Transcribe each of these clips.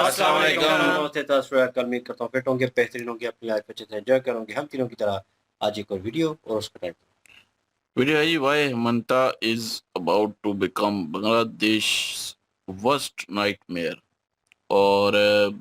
अस्सलाम वालेकुम। उम्मीद करता हूँ फिट होंगे, बेहतरीन होंगे, अपनी लाइफ अच्छे से एंजॉय करोगे हम तीनों की तरह। आज एक और वीडियो और उसका टाइटल वीडियो है जी, why Himanta is about to become Bangladesh worst nightmare. और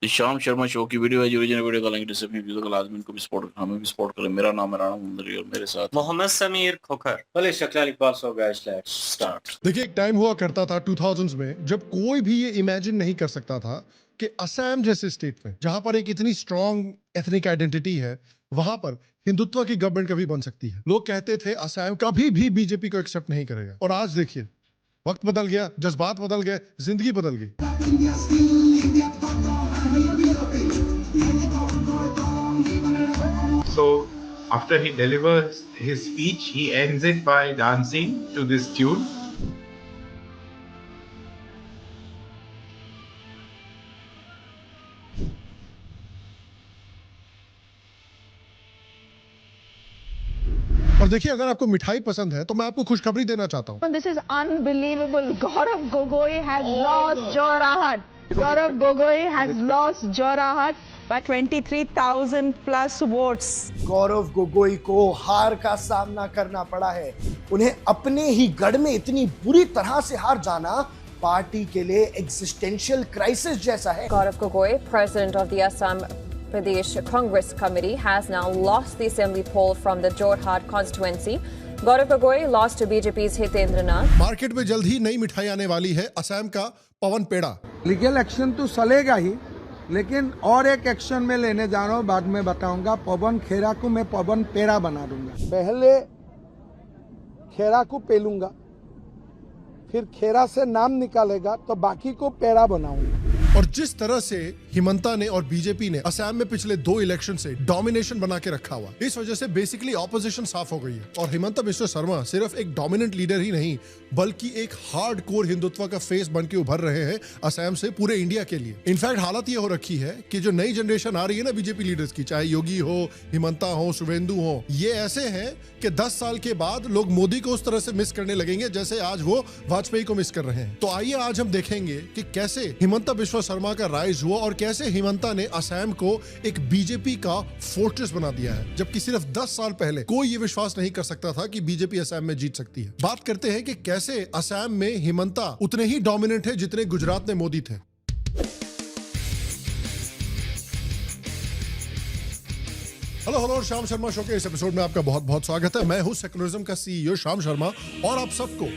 शाम शर्मा शो की वीडियो है जी। ओरिजिनल वीडियो का लिंक डिस्क्रिप्शन में है। लाजमी इनको भी सपोर्ट करें, हमें भी सपोर्ट करें। मेरा नाम है राणा मुंदरी और मेरे साथ मोहम्मद समीर खोखर। भले शक्ल पास हो गया। Let's start. देखिए, एक टाइम हुआ करता था 2000s में जब कोई भी ये इमेजिन नहीं कर सकता था कि असम जैसे स्टेट में, जहां पर एक इतनी स्ट्रॉन्ग एथनिक आइडेंटिटी है, वहां पर हिंदुत्व की गवर्नमेंट कभी बन सकती है। लोग कहते थे असम कभी भी बीजेपी को एक्सेप्ट नहीं करेगा। और आज देखिए, वक्त बदल गया, जज्बात बदल गए, जिंदगी बदल गई। So after he delivers his speech, he ends it by dancing to this tune. और देखिए, अगर आपको मिठाई पसंद है तो मैं आपको खुशखबरी देना चाहता हूँ। This is unbelievable. Gaurav Gogoi has lost Jorahat. Gaurav Gogoi has lost Jorahat by 23,000 plus votes. Gaurav Gogoi को हार का सामना करना पड़ा है। उन्हें अपने ही गढ़ में इतनी बुरी तरह से हार जाना पार्टी के लिए एग्जिस्टेंशियल क्राइसिस जैसा है। Gaurav Gogoi, president of the Assam Pradesh Congress Committee, has now lost the assembly poll from the Jorhat constituency. Gaurav Gogoi lost to BJP's Hitendra Nath. Market में जल्द ही नई मिठाई आने वाली है, असम का पवन पेड़ा। लीगल एक्शन तो चलेगा ही, लेकिन और एक एक्शन में लेने जा रहा हूँ, बाद में बताऊंगा। पवन खेरा को मैं पवन पेड़ा बना दूंगा। पहले खेरा को पेलूंगा, फिर खेरा से नाम निकालेगा तो बाकी को पेड़ा बनाऊंगा। और जिस तरह से हिमंता ने और बीजेपी ने असम में पिछले 2 इलेक्शन से डोमिनेशन बना के रखा हुआ, इस वजह से बेसिकली ऑपोजिशन साफ हो गई है। और हिमंता बिश्व शर्मा सिर्फ एक डोमिनेंट लीडर ही नहीं, बल्कि एक हार्डकोर हिंदुत्व का फेस बन के उभर रहे हैं असम से पूरे इंडिया के लिए। इनफैक्ट हालत ये हो रखी है कि जो नई जनरेशन आ रही है ना बीजेपी लीडर्स की, चाहे योगी हो, हिमंता हो, शुभेंदु हो, ये ऐसे हैं कि 10 साल के बाद लोग मोदी को उस तरह से मिस करने लगेंगे जैसे आज वो वाजपेयी को मिस कर रहे हैं। तो आइए आज हम देखेंगे कि कैसे हिमंता बिश्व शर्मा का राइज हुआ और कैसे हिमंता ने असम को एक बीजेपी का फोर्ट्रेस बना दिया है, जबकि सिर्फ 10 साल पहले कोई ये विश्वास नहीं कर सकता था कि बीजेपी असम में जीत सकती है। बात करते हैं कि कैसे असम में हिमंता उतने ही डोमिनेंट है जितने गुजरात में मोदी थे। हेलो, शाम शर्मा शो के इस एपिसोड में आपका बहुत बहुत स्वागत है। मैं हूं सेकुलरिज्म का सीईओ शाम शर्मा और आप सबको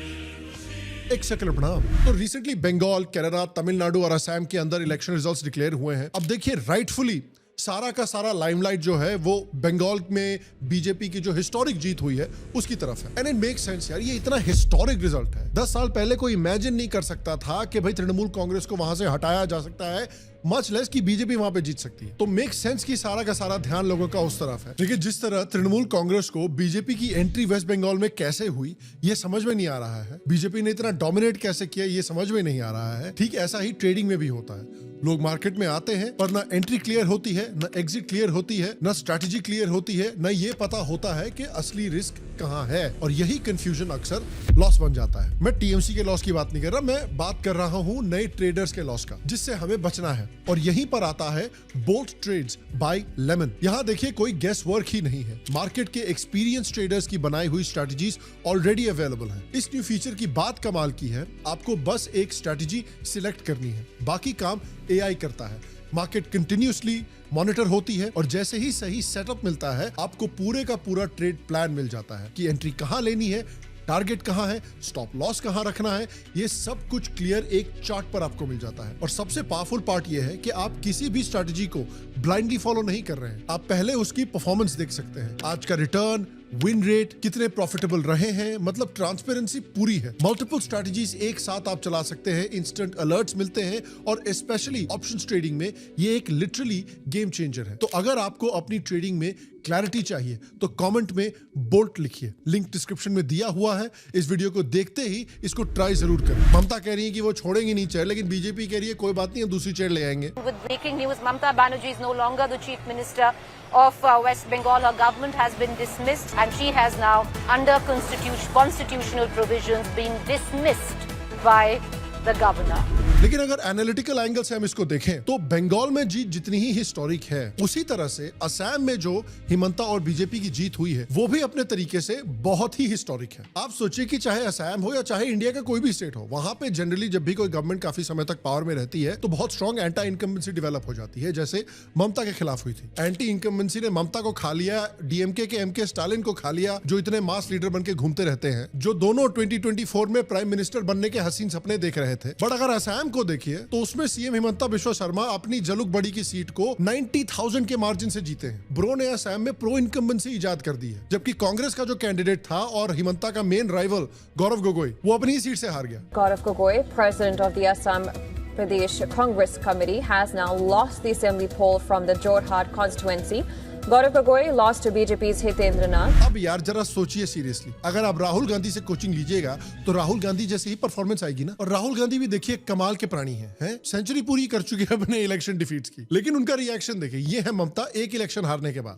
एक सेकुलर प्रणाम। तो रिसेंटली बंगाल, केरला, तमिलनाडु और असम के अंदर इलेक्शन रिजल्ट्स डिक्लेयर हुए हैं। अब देखिए, राइटफुली सारा का सारा लाइमलाइट जो है वो बंगाल में बीजेपी की जो हिस्टोरिक जीत हुई है उसकी तरफ है। एंड इट मेक सेंस यार, ये इतना हिस्टोरिक रिजल्ट है। 10 साल पहले कोई इमेजिन नहीं कर सकता था कि भाई तृणमूल कांग्रेस को वहां से हटाया जा सकता है, मच लेस की बीजेपी वहां पे जीत सकती है। तो मेक सेंस की सारा का सारा ध्यान लोगों का उस तरफ है। लेकिन जिस तरह तृणमूल कांग्रेस को बीजेपी की एंट्री वेस्ट बंगाल में कैसे हुई ये समझ में नहीं आ रहा है। बीजेपी ने इतना डोमिनेट कैसे किया ये समझ में नहीं आ रहा है। ठीक ऐसा ही ट्रेडिंग में भी होता है। लोग मार्केट में आते हैं पर ना एंट्री क्लियर होती है, ना एग्जिट क्लियर होती है, ना स्ट्रैटेजी क्लियर होती है, ना ये पता होता है कि असली रिस्क कहां है। और यही कंफ्यूजन अक्सर लॉस बन जाता है। मैं टीएमसी के लॉस की बात नहीं कर रहा, मैं बात कर रहा हूं नए ट्रेडर्स के लॉस का, जिससे हमें बचना है। और यहीं पर आता है बोल्ट ट्रेड्स बाय लेमन। यहां देखिए, कोई गेस वर्क ही नहीं है। मार्केट के एक्सपीरियंस ट्रेडर्स की बनाई हुई स्ट्रैटेजीज ऑलरेडी अवेलेबल है। इस न्यू फीचर की बात कमाल की है, आपको बस एक स्ट्रैटेजी सिलेक्ट करनी है, बाकी काम एआई करता है। मार्केट कंटिन्यूअसली मॉनिटर होती है और जैसे ही सही सेटअप मिलता है आपको पूरे का पूरा ट्रेड प्लान मिल जाता है कि एंट्री कहां लेनी है, टारगेट कहां है, स्टॉप लॉस कहां रखना है। ये सब कुछ क्लियर एक चार्ट पर आपको मिल जाता है। और सबसे पावरफुल पार्ट ये है कि आप किसी भी स्ट्रैटेजी को ब्लाइंडली फॉलो नहीं कर रहे हैं। आप पहले उसकी परफॉर्मेंस देख सकते हैं, आज का रिटर्न, विन रेट, कितने प्रॉफिटेबल रहे हैं, मतलब ट्रांसपेरेंसी पूरी है। मल्टीपल स्ट्रैटेजीज एक साथ आप चला सकते हैं, इंस्टेंट अलर्ट्स मिलते हैं और स्पेशली ऑप्शंस ट्रेडिंग में ये एक लिटरली गेम चेंजर है। तो अगर आपको अपनी ट्रेडिंग में क्लैरिटी चाहिए तो कमेंट में बोल्ट लिखिए, लिंक डिस्क्रिप्शन में दिया हुआ है। इस वीडियो को देखते ही इसको ट्राई जरूर करें। ममता कह रही है कि वो छोड़ेंगी नहीं चेयर, लेकिन बीजेपी कह रही है कोई बात नहीं, हम दूसरी चेयर ले आएंगे। With breaking news, Mamata Banerjee is no longer the chief minister of West Bengal. Her government has been dismissed and she has now, under constitutional provisions, been dismissed by the governor. लेकिन अगर analytical angle से हम इसको देखें तो बंगाल में जीत जितनी ही historic है, उसी तरह से असम में जो हिमंता और बीजेपी की जीत हुई है वो भी अपने तरीके से बहुत ही हिस्टोरिक है। आप सोचिए कि चाहे असम हो या चाहे इंडिया का कोई भी स्टेट हो, वहां पे जनरली जब भी कोई गवर्नमेंट काफी समय तक पावर में रहती है तो बहुत स्ट्रॉन्ग एंटी इनकम्बेंसी डेवलप हो जाती है, जैसे ममता के खिलाफ हुई थी। एंटी इनकम्बेंसी ने ममता को खा लिया, डीएमके के एमके स्टालिन को खा लिया, जो इतने मास लीडर बनके घूमते रहते हैं, जो दोनों 2024 में प्राइम मिनिस्टर बनने के हसीन सपने देख रहे थे। बट अगर असम को देखिए तो उसमें सीएम हिमंता बिश्वा शर्मा अपनी जलुक बड़ी की सीट को 90,000 के मार्जिन से जीते हैं। ब्रो ने असम में प्रो इनकम्बेंसी इजाद कर दी है, जबकि कांग्रेस का जो कैंडिडेट था और हिमंता का मेन राइवल गौरव गोगोई, वो अपनी ही सीट से हार गया। Gaurav Gogoi, president of the Assam Pradesh Congress Committee, has now lost the assembly poll from the Jorhat constituency. Gaurav Gogoi lost to BJP's Hitendra Nath. अब यार जरा सोचिए सीरियसली, अगर आप राहुल गांधी से कोचिंग लीजिएगा तो राहुल गांधी जैसी ही परफॉर्मेंस आएगी ना। और राहुल गांधी भी देखिए कमाल के प्राणी हैं, सेंचुरी पूरी कर चुके हैं अपने इलेक्शन डिफीट्स की, लेकिन उनका रिएक्शन देखिए, ये है ममता एक इलेक्शन हारने के बाद।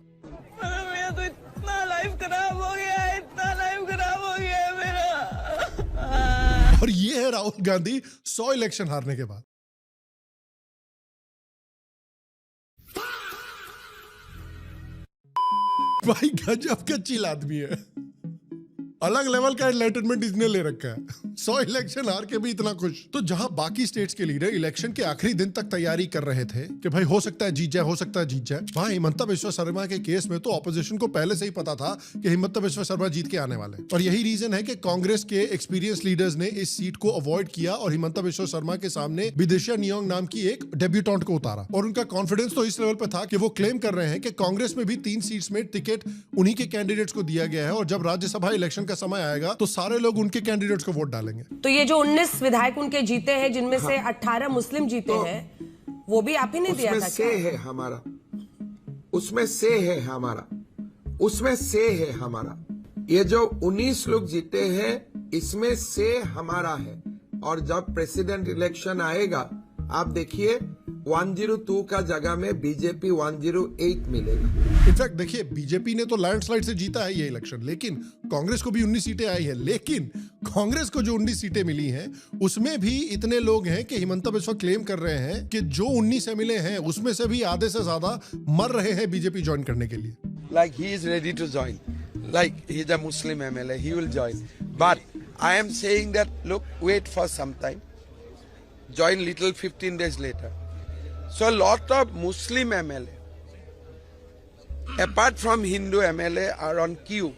मेरा तो इतना लाइफ खराब हो गया है, इतना लाइफ खराब हो गया है मेरा। और ये है राहुल गांधी 100 इलेक्शन हारने के बाद। भाई गजब का चिल आदमी है, अलग लेवल का एनलाइटनमेंट इसने ले रखा है। 100 इलेक्शन हार के भी इतना खुश। तो जहां बाकी स्टेट्स के लीडर इलेक्शन के आखिरी दिन तक तैयारी कर रहे थे कि भाई हो सकता है जीत जाए, हो सकता है जीत जाए, वहां हिमंता बिश्वा शर्मा के केस में तो ऑपोजिशन को पहले से ही पता था कि हिमंता बिश्वा शर्मा जीत के आने वाले। और यही रीजन है कि कांग्रेस के एक्सपीरियंस लीडर्स ने इस सीट को अवॉइड किया और हिमंता बिश्वा शर्मा के सामने विदिशा नियोंग नाम की एक डेब्यूटेंट को उतारा। और उनका कॉन्फिडेंस तो इस लेवल पे था कि वो क्लेम कर रहे हैं कि कांग्रेस में भी 3 सीट्स में टिकट उन्हीं के कैंडिडेट्स को दिया गया है, और जब राज्यसभा इलेक्शन का समय आएगा तो सारे लोग उनके कैंडिडेट्स को वोट डालेंगे। तो ये जो 19 विधायक उनके जीते हैं, जिनमें से 18 मुस्लिम जीते हैं, वो भी आप ही ने दिया था से है हमारा, उसमें से है हमारा, उसमें से है हमारा। ये जो 19 लोग जीते हैं इसमें से हमारा है। और जब प्रेसिडेंट इलेक्शन आएगा आप देखिए 102 का जगह में बीजेपी 108 मिलेगा। इनफैक्ट देखिए बीजेपी ने तो लैंडस्लाइड से जीता है ये इलेक्शन, लेकिन कांग्रेस को भी 19 सीटें आई है। लेकिन कांग्रेस को जो 19 सीटें मिली हैं उसमें भी इतने लोग हैं कि हिमंता बिश्वा क्लेम कर रहे हैं कि जो 19 एमएलए हैं उसमें से भी आधे से ज्यादा मर रहे हैं बीजेपी ज्वाइन करने के लिए। Like he is ready to join, like he is a Muslim MLA, he will join. But I am saying that look, wait for some time, join little 15 days later. So a lot of Muslim MLA, apart from Hindu MLA, are on queue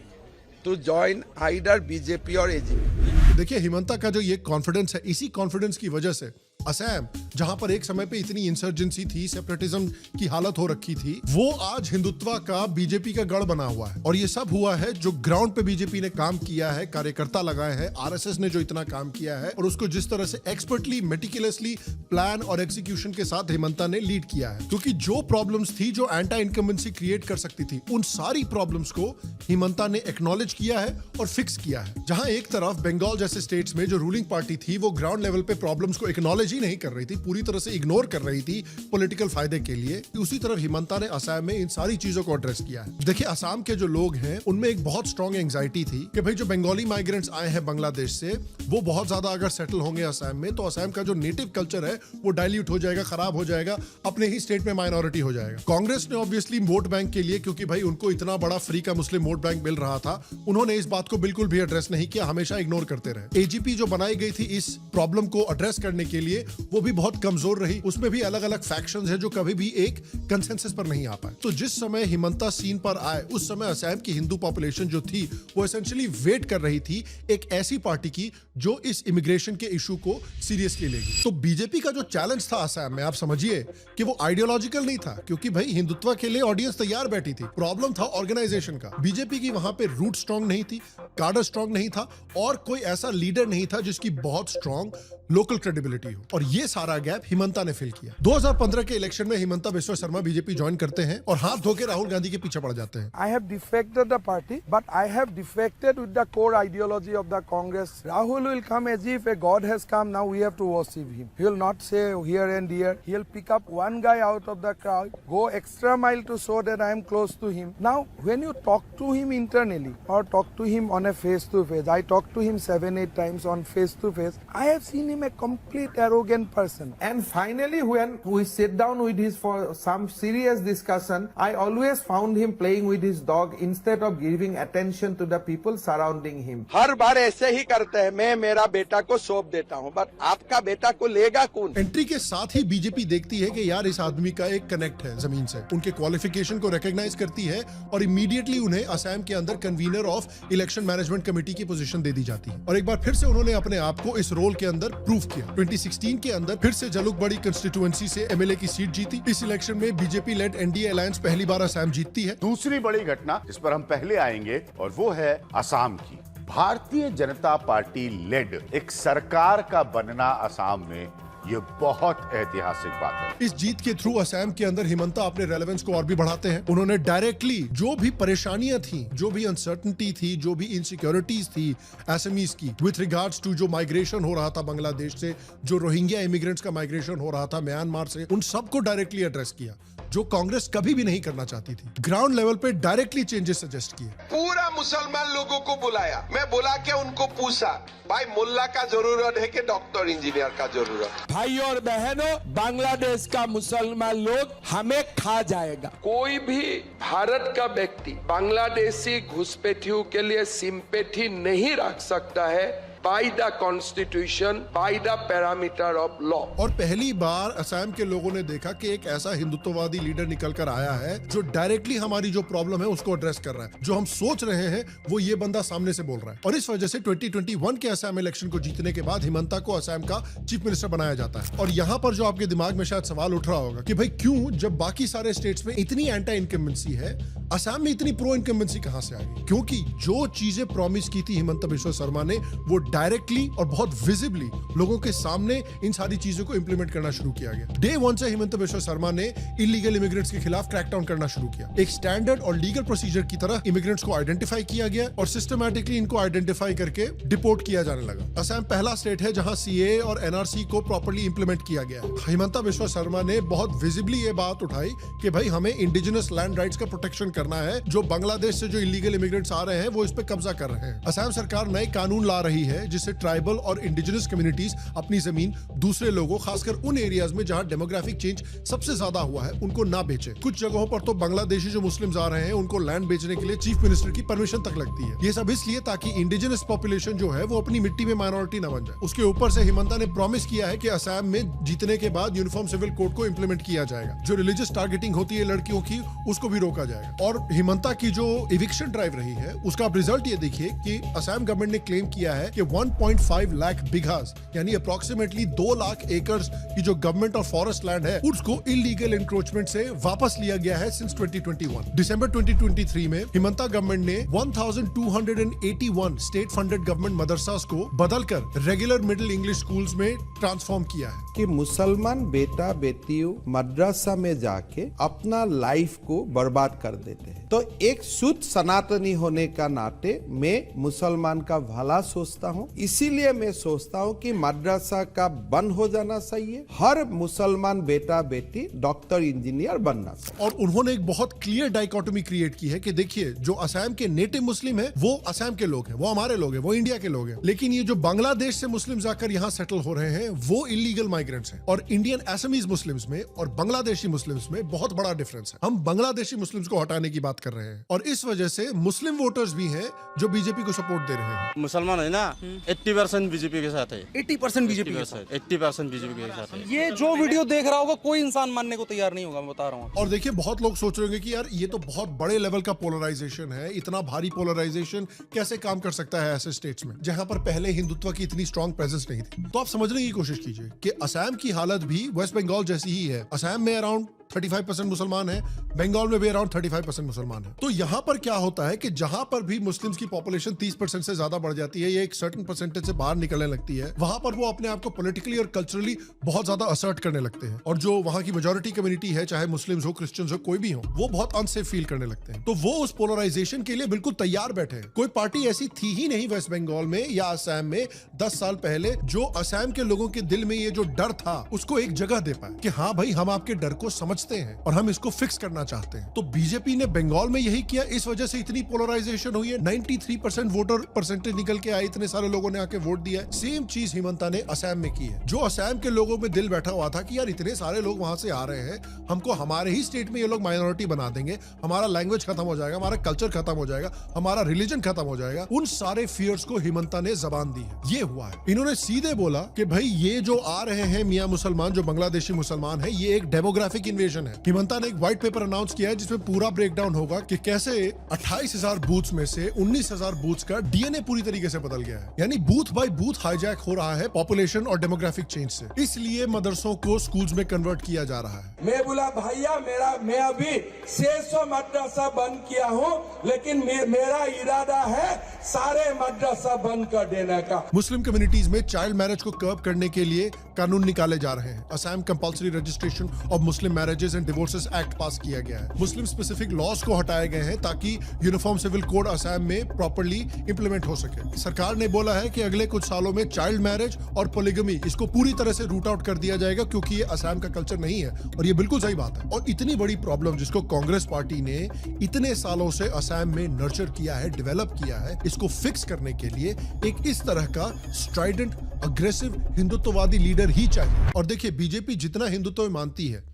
to join either BJP or AGP. देखिए हिमंता का जो ये confidence है, इसी confidence की वजह से असम, जहां पर एक समय पे इतनी इंसर्जेंसी थी, सेपरेटिज्म की हालत हो रखी थी, वो आज हिंदुत्व का बीजेपी का गढ़ बना हुआ है। और ये सब हुआ है जो ग्राउंड पे बीजेपी ने काम किया है, कार्यकर्ता लगाए हैं, आरएसएस ने जो इतना काम किया है और उसको जिस तरह से एक्सपर्टली, मेटिकुलसली प्लान और एग्जीक्यूशन के साथ हिमंता ने लीड किया है। क्योंकि जो प्रॉब्लम्स थी जो एंटी इनकम्बेंसी क्रिएट कर सकती थी, उन सारी प्रॉब्लम्स को हिमंता ने एक्नॉलेज किया है और फिक्स किया है। जहां एक तरफ बंगाल जैसे स्टेट्स में जो रूलिंग पार्टी थी वो ग्राउंड लेवल पे प्रॉब्लम्स को एक्नॉलेज ही नहीं कर रही थी, पूरी तरह से इग्नोर कर रही थी पॉलिटिकल फायदे के लिए, उसी तरफ हिमंता ने असम में इन सारी चीजों को एड्रेस किया है। देखिए असम के जो लोग हैं उनमें एक बहुत स्ट्रॉन्ग एंजाइटी थी कि भाई जो बंगाली माइग्रेंट्स आए हैं बांग्लादेश से, वो बहुत ज्यादा अगर सेटल होंगे असम में तो असम का जो नेटिव कल्चर है वो डाइल्यूट हो जाएगा, खराब हो जाएगा, अपने ही स्टेट में माइनॉरिटी हो जाएगा। कांग्रेस ने ऑब्वियसली वोट बैंक के लिए, क्योंकि भाई उनको इतना बड़ा फ्री का मुस्लिम वोट बैंक मिल रहा था, उन्होंने इस बात को बिल्कुल भी एड्रेस नहीं किया, हमेशा इग्नोर करते रहे। एजीपी जो बनाई गई थी इस प्रॉब्लम को एड्रेस करने के लिए, वो भी बहुत कमजोर रही। उसमें भी अलग अलग फैक्शंस हैं जो कभी भी एक कंसेंसस पर नहीं आ पाए। तो जिस समय हिमंता सीन पर आए उस समय असम की हिंदू पॉपुलेशन जो थी वो एसेंशियली वेट कर रही थी एक ऐसी पार्टी की जो इस इमिग्रेशन के इशू को सीरियसली लेगी। तो बीजेपी का जो चैलेंज था असम में, आप समझिए कि वो आइडियोलॉजिकल नहीं था, क्योंकि भाई हिंदुत्व के लिए ऑडियंस तैयार बैठी थी। प्रॉब्लम था ऑर्गेनाइजेशन का। बीजेपी की वहां पे रूट स्ट्रांग नहीं थी, कार्डर स्ट्रांग नहीं था, और कोई ऐसा लीडर नहीं था जिसकी बहुत स्ट्रांग लोकल क्रेडिबिलिटी हो। और ये सारा गैप हिमंता ने फिल किया। 2015 के इलेक्शन में हिमंता बिस्वा शर्मा बीजेपी ज्वाइन करते हैं और हाथ धो के राहुल गांधी के पीछे पड़ जाते हैं। I have defected the party, but I have defected with the core ideology of the Congress. Rahul will come as if a god has come, now we have to worship him. He will not say here and there. He will pick up one guy out of the crowd, go extra mile to show that I am close to him. Now, when you talk to him internally or talk to him on a face-to-face, I talked to him 7-8 times on face-to-face, I have seen him a complete arrogant person. And finally, when we sit down with his for some serious discussion, I always found him playing with his dog instead of giving attention to the people surrounding him. हर बार ऐसे ही करते हैं, मैं मेरा बेटा को सौंप देता हूं, बट आपका बेटा को लेगा कौन? एंट्री के साथ ही बीजेपी देखती है कि यार इस आदमी का एक कनेक्ट है जमीन से, उनके क्वालिफिकेशन को रिकॉग्नाइज करती है और इमीडिएटली उन्हें असम के अंदर convener of election management committee की पोजीशन दे दी जाती है। और एक बार फिर से उन्होंने अपने आप को इस रोल के अंदर प्रूव किया। 2016 के अंदर फिर से जलुकबाड़ी कंस्टिट्यूएंसी से एमएलए की सीट जीती। इस इलेक्शन में बीजेपी लेड एनडीए अलायंस पहली बार असम जीतती है। दूसरी बड़ी घटना जिस पर हम पहले आएंगे और वो है असम की। भारतीय जनता पार्टी लेड एक सरकार का बनना असम में ये बहुत ऐतिहासिक बात है। इस जीत के थ्रू असम के अंदर हिमंता अपने रेलेवेंस को और भी बढ़ाते हैं। उन्होंने डायरेक्टली जो भी परेशानियां थी, जो भी अनसर्टेनिटी थी, जो भी इनसिक्योरिटीज थी एसएमईज की विथ रिगार्ड्स टू जो माइग्रेशन हो रहा था बांग्लादेश से, जो रोहिंग्या इमिग्रेंट्स का माइग्रेशन हो रहा था म्यांमार से, उन सबको डायरेक्टली एड्रेस किया, जो कांग्रेस कभी भी नहीं करना चाहती थी। ग्राउंड लेवल पे डायरेक्टली चेंजेस सजेस्ट किए। पूरा मुसलमान लोगों को बुलाया, मैं बुला के उनको पूछा, भाई मुल्ला का जरूरत है कि डॉक्टर इंजीनियर का जरूरत? भाई और बहनों, बांग्लादेश का मुसलमान लोग हमें खा जाएगा। कोई भी भारत का व्यक्ति बांग्लादेशी घुसपैठियों के लिए सिंपैथी नहीं रख सकता है by the constitution, by the parameter of law। और पहली बार असम के लोगों ने देखा कि एक ऐसा हिंदुत्ववादी लीडर निकल कर आया है जो डायरेक्टली हमारी जो प्रॉब्लम है उसको एड्रेस कर रहा है। जो हम सोच रहे हैं वो ये बंदा सामने से बोल रहा है। और इस वजह से 2021 के असम इलेक्शन को जीतने के बाद हिमंता को असम का चीफ मिनिस्टर बनाया जाता है। और यहाँ पर जो आपके दिमाग में शायद सवाल उठ रहा होगा कि भाई क्यों, जब बाकी सारे स्टेट्स में इतनी एंटी इनकम्बेंसी है, असम में इतनी प्रो इनकम्बेंसी कहां से आ गई? क्योंकि जो चीजें प्रॉमिस की थी हिमंता बिस्वा शर्मा ने, वो डायरेक्टली और बहुत विजिबली लोगों के सामने इन सारी चीजों को इंप्लीमेंट करना शुरू किया गया। डे 1 से हिमंता बिस्वा शर्मा ने इलीगल इमिग्रेंट्स के खिलाफ क्रैकडाउन करना शुरू किया। एक स्टैंडर्ड और लीगल प्रोसीजर की तरह इमिग्रेंट्स को आइडेंटिफाई किया गया और सिस्टमैटिकली इनको आइडेंटिफाई करके डिपोर्ट किया जाने लगा। असम पहला स्टेट है जहां सीए और एनआरसी को प्रॉपर्ली इंप्लीमेंट किया गया। हिमंता बिस्वा शर्मा ने बहुत विजिबली ये बात उठाई कि भाई हमें इंडिजिनस लैंड राइट्स का प्रोटेक्शन करना है। जो बांग्लादेश से जो इलीगल इमिग्रेंट्स आ रहे हैं वो इस पे कब्जा कर रहे हैं। असम सरकार नए कानून ला रही है जिससे ट्राइबल और इंडिजिनस कम्युनिटीज अपनी जमीन दूसरे लोगों, खासकर उन एरियाज में जहां डेमोग्राफिक चेंज सबसे ज्यादा हुआ है, उनको ना बेचे। कुछ जगहों पर तो बांग्लादेशी जो मुस्लिम्स आ रहे हैं उनको लैंड बेचने के लिए चीफ मिनिस्टर की परमिशन तक लगती है। ये सब इसलिए ताकि इंडिजिनस पॉपुलेशन जो है वो अपनी मिट्टी में माइनॉरिटी ना बन जाए। उसके ऊपर से हिमंता ने प्रॉमिस किया है कि असम में जीतने के बाद यूनिफॉर्म सिविल कोड को इंप्लीमेंट किया जाएगा। जो रिलीजियस टारगेटिंग होती है लड़कियों की, उसको भी रोका जाएगा। और हिमंता की जो इविक्शन ड्राइव रही है उसका रिजल्ट ये देखिए कि असम गवर्नमेंट ने क्लेम किया है कि 1.5 लाख बिघास यानी अप्रोक्सीमेटली 2 लाख एकर्स की जो गवर्नमेंट और फॉरेस्ट लैंड है उसको इलीगल इंक्रोचमेंट से वापस लिया गया है सिंस 2021। दिसंबर 2023 में हिमंता गवर्नमेंट ने 1281 स्टेट फंडेड गवर्नमेंट मदरसास को बदलकर रेगुलर मिडिल इंग्लिश स्कूल्स में ट्रांसफॉर्म किया है। कि मुसलमान बेटा बेटियों मद्रसा में जाके अपना लाइफ को बर्बाद कर देते हैं। तो एक शुद्ध सनातनी होने का नाते मैं मुसलमान का भला सोचता हूँ, इसीलिए मैं सोचता हूँ कि मद्रसा का बंद हो जाना चाहिए। हर मुसलमान बेटा बेटी डॉक्टर इंजीनियर बनना चाहिए। और उन्होंने एक बहुत क्लियर डाइकोटोमी क्रिएट की है कि देखिए जो असम के नेटिव मुस्लिम है वो असम के लोग हैं, वो हमारे लोग हैं, वो इंडिया के लोग हैं। लेकिन ये जो बांग्लादेश से मुस्लिम जाकर यहाँ सेटल हो रहे हैं वो इलीगल माइग्रेंट्स हैं। और इंडियन असमीज मुस्लिम्स में और बांग्लादेशी मुस्लिम्स में बहुत बड़ा डिफरेंस है। हम बांग्लादेशी मुस्लिम्स को हटाने की बात कर रहे हैं और इस वजह से मुस्लिम वोटर्स भी हैं जो बीजेपी को सपोर्ट दे रहे हैं। मुसलमान है ना 80% बीजेपी के साथ है। 80% बीजेपी के साथ, 80% बीजेपी के साथ है। ये जो वीडियो देख रहा होगा कोई इंसान मानने को तैयार नहीं होगा, मैं बता रहा हूँ। और देखिए बहुत लोग सोच रहे होंगे कि यार ये तो बहुत बड़े लेवल का पोलराइजेशन है, इतना भारी पोलराइजेशन कैसे काम कर सकता है ऐसे स्टेट्स में जहां पर पहले हिंदुत्व की इतनी स्ट्रॉन्ग प्रेजेंस नहीं थी। तो आप समझने की कोशिश कीजिए कि असम की हालत भी वेस्ट बंगाल जैसी ही है। असम में अराउंड 35% मुसलमान है, बंगाल में भी अराउंड 35% मुसलमान है। तो यहाँ पर क्या होता है कि जहां पर भी मुस्लिम्स की पॉपुलेशन 30% से ज्यादा बढ़ जाती है, ये एक सर्टेन परसेंटेज से बाहर निकलने लगती है, वहां पर वो अपने आप को पॉलिटिकली और कल्चरली बहुत ज्यादा असर्ट करने लगते हैं, और जो वहां की मेजोरिटी कम्युनिटी है, चाहे मुस्लिम्स हो, क्रिश्चियंस हो, कोई भी हो, वो बहुत अनसेफ फील करने लगते हैं। तो वो उस पोलराइजेशन के लिए बिल्कुल तैयार बैठे हैं। कोई पार्टी ऐसी थी ही नहीं वेस्ट बंगाल में या असम में 10 साल पहले जो असम के लोगों के दिल में ये जो डर था उसको एक जगह दे पाए कि हाँ भाई, हम आपके डर को समझते हैं और हम इसको फिक्स करना चाहते हैं। तो बीजेपी ने बंगाल में यही किया, इस वजह से इतनी पोलराइजेशन हुई है। 93% वोटर परसेंटेज निकल के आए, इतने सारे लोगों ने आके वोट दिया है। सेम चीज हिमंता ने असम में की है। जो असम के लोगों में दिल बैठा हुआ था कि यार इतने सारे लोग वहां से आ रहे हैं, हमको हमारे ही स्टेट में ये लोग माइनॉरिटी बना देंगे, हमारा लैंग्वेज खत्म हो जाएगा, हमारा कल्चर खत्म हो जाएगा, हमारा रिलीजन खत्म हो जाएगा, उन सारे फियर्स को हिमंता ने जबान दी है। ये हुआ है। इन्होंने सीधे बोला कि भाई ये जो आ रहे हैं मियां मुसलमान, जो बांग्लादेशी मुसलमान है, ये एक डेमोग्राफिक इन्वेजन है। हिमंता ने एक व्हाइट पेपर अनाउंस किया है जिसमें पूरा ब्रेकडाउन होगा कि कैसे 28,000 बूथ्स में से 19,000 बूथ्स का डीएनए पूरी तरीके से बदल गया है। यानी बूथ बाय बूथ हाईजैक हो रहा है पॉपुलेशन और डेमोग्राफिक चेंज से। इसलिए मदरसों को स्कूल्स में कन्वर्ट किया जा रहा है। मैं बोला भैया मैं अभी 600 मदरसा बंद किया हूँ, लेकिन मेरा इरादा है सारे मदरसा बंद कर देने का। मुस्लिम कम्युनिटीज में चाइल्ड मैरिज को कर्ब करने के लिए कानून निकाले जा रहे हैं। Assam compulsory registration of Muslim marriages and divorces act पास किया गया है। मुस्लिम स्पेसिफिक लॉज को हटाए गए हैं ताकि यूनिफॉर्म सिविल कोड असम में प्रॉपर्ली इंप्लीमेंट हो सके। सरकार ने बोला है कि अगले कुछ सालों में चाइल्ड मैरिज और पोलिगमी इसको पूरी तरह से रूट आउट कर दिया जाएगा, क्योंकि ये असम का कल्चर नहीं है, और ये बिल्कुल सही बात है। और इतनी बड़ी प्रॉब्लम जिसको कांग्रेस पार्टी ने इतने सालों से असम में नर्चर किया है, डेवलप किया है, इसको फिक्स करने के लिए एक इस तरह का स्ट्राइडेंट अग्रेसिव हिंदुत्ववादी लीडर ही चाहिए। और देखिए, बीजेपी जितना हिंदुत्व मानती है,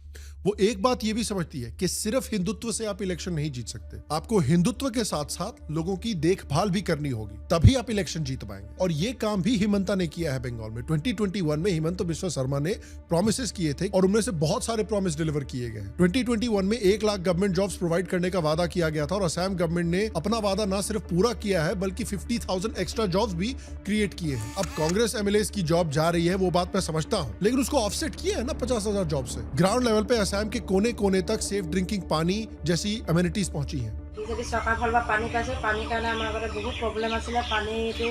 वो एक बात ये भी समझती है कि सिर्फ हिंदुत्व से आप इलेक्शन नहीं जीत सकते। आपको हिंदुत्व के साथ साथ लोगों की देखभाल भी करनी होगी, तभी आप इलेक्शन जीत पाएंगे। और ये काम भी हिमंता ने किया है बंगाल में। 2021 में हिमंता बिस्वा शर्मा ने प्रॉमिसेस किए थे और उनमें से बहुत सारे प्रॉमिस डिलीवर किए गए हैं। 2021 में 1 लाख गवर्नमेंट जॉब्स प्रोवाइड करने का वादा किया गया था, और असम गवर्नमेंट ने अपना वादा न सिर्फ पूरा किया है बल्कि 50,000 एक्स्ट्रा जॉब्स भी क्रिएट किए हैं। अब कांग्रेस एमएलएस की जॉब जा रही है, वो बात मैं समझता हूँ, लेकिन उसको ऑफसेट किया है ना 50,000 जॉब से। ग्राउंड लेवल पे असम के कोने कोने तक सेफ ड्रिंकिंग पानी जैसी एमिनिटीज पहुंची हैं। যদি চকা ফল বা পানী পাইছে, পানীৰ কাৰণে আমাৰ আগতে বহুত প্ৰব্লেম আছিলে। পানীটো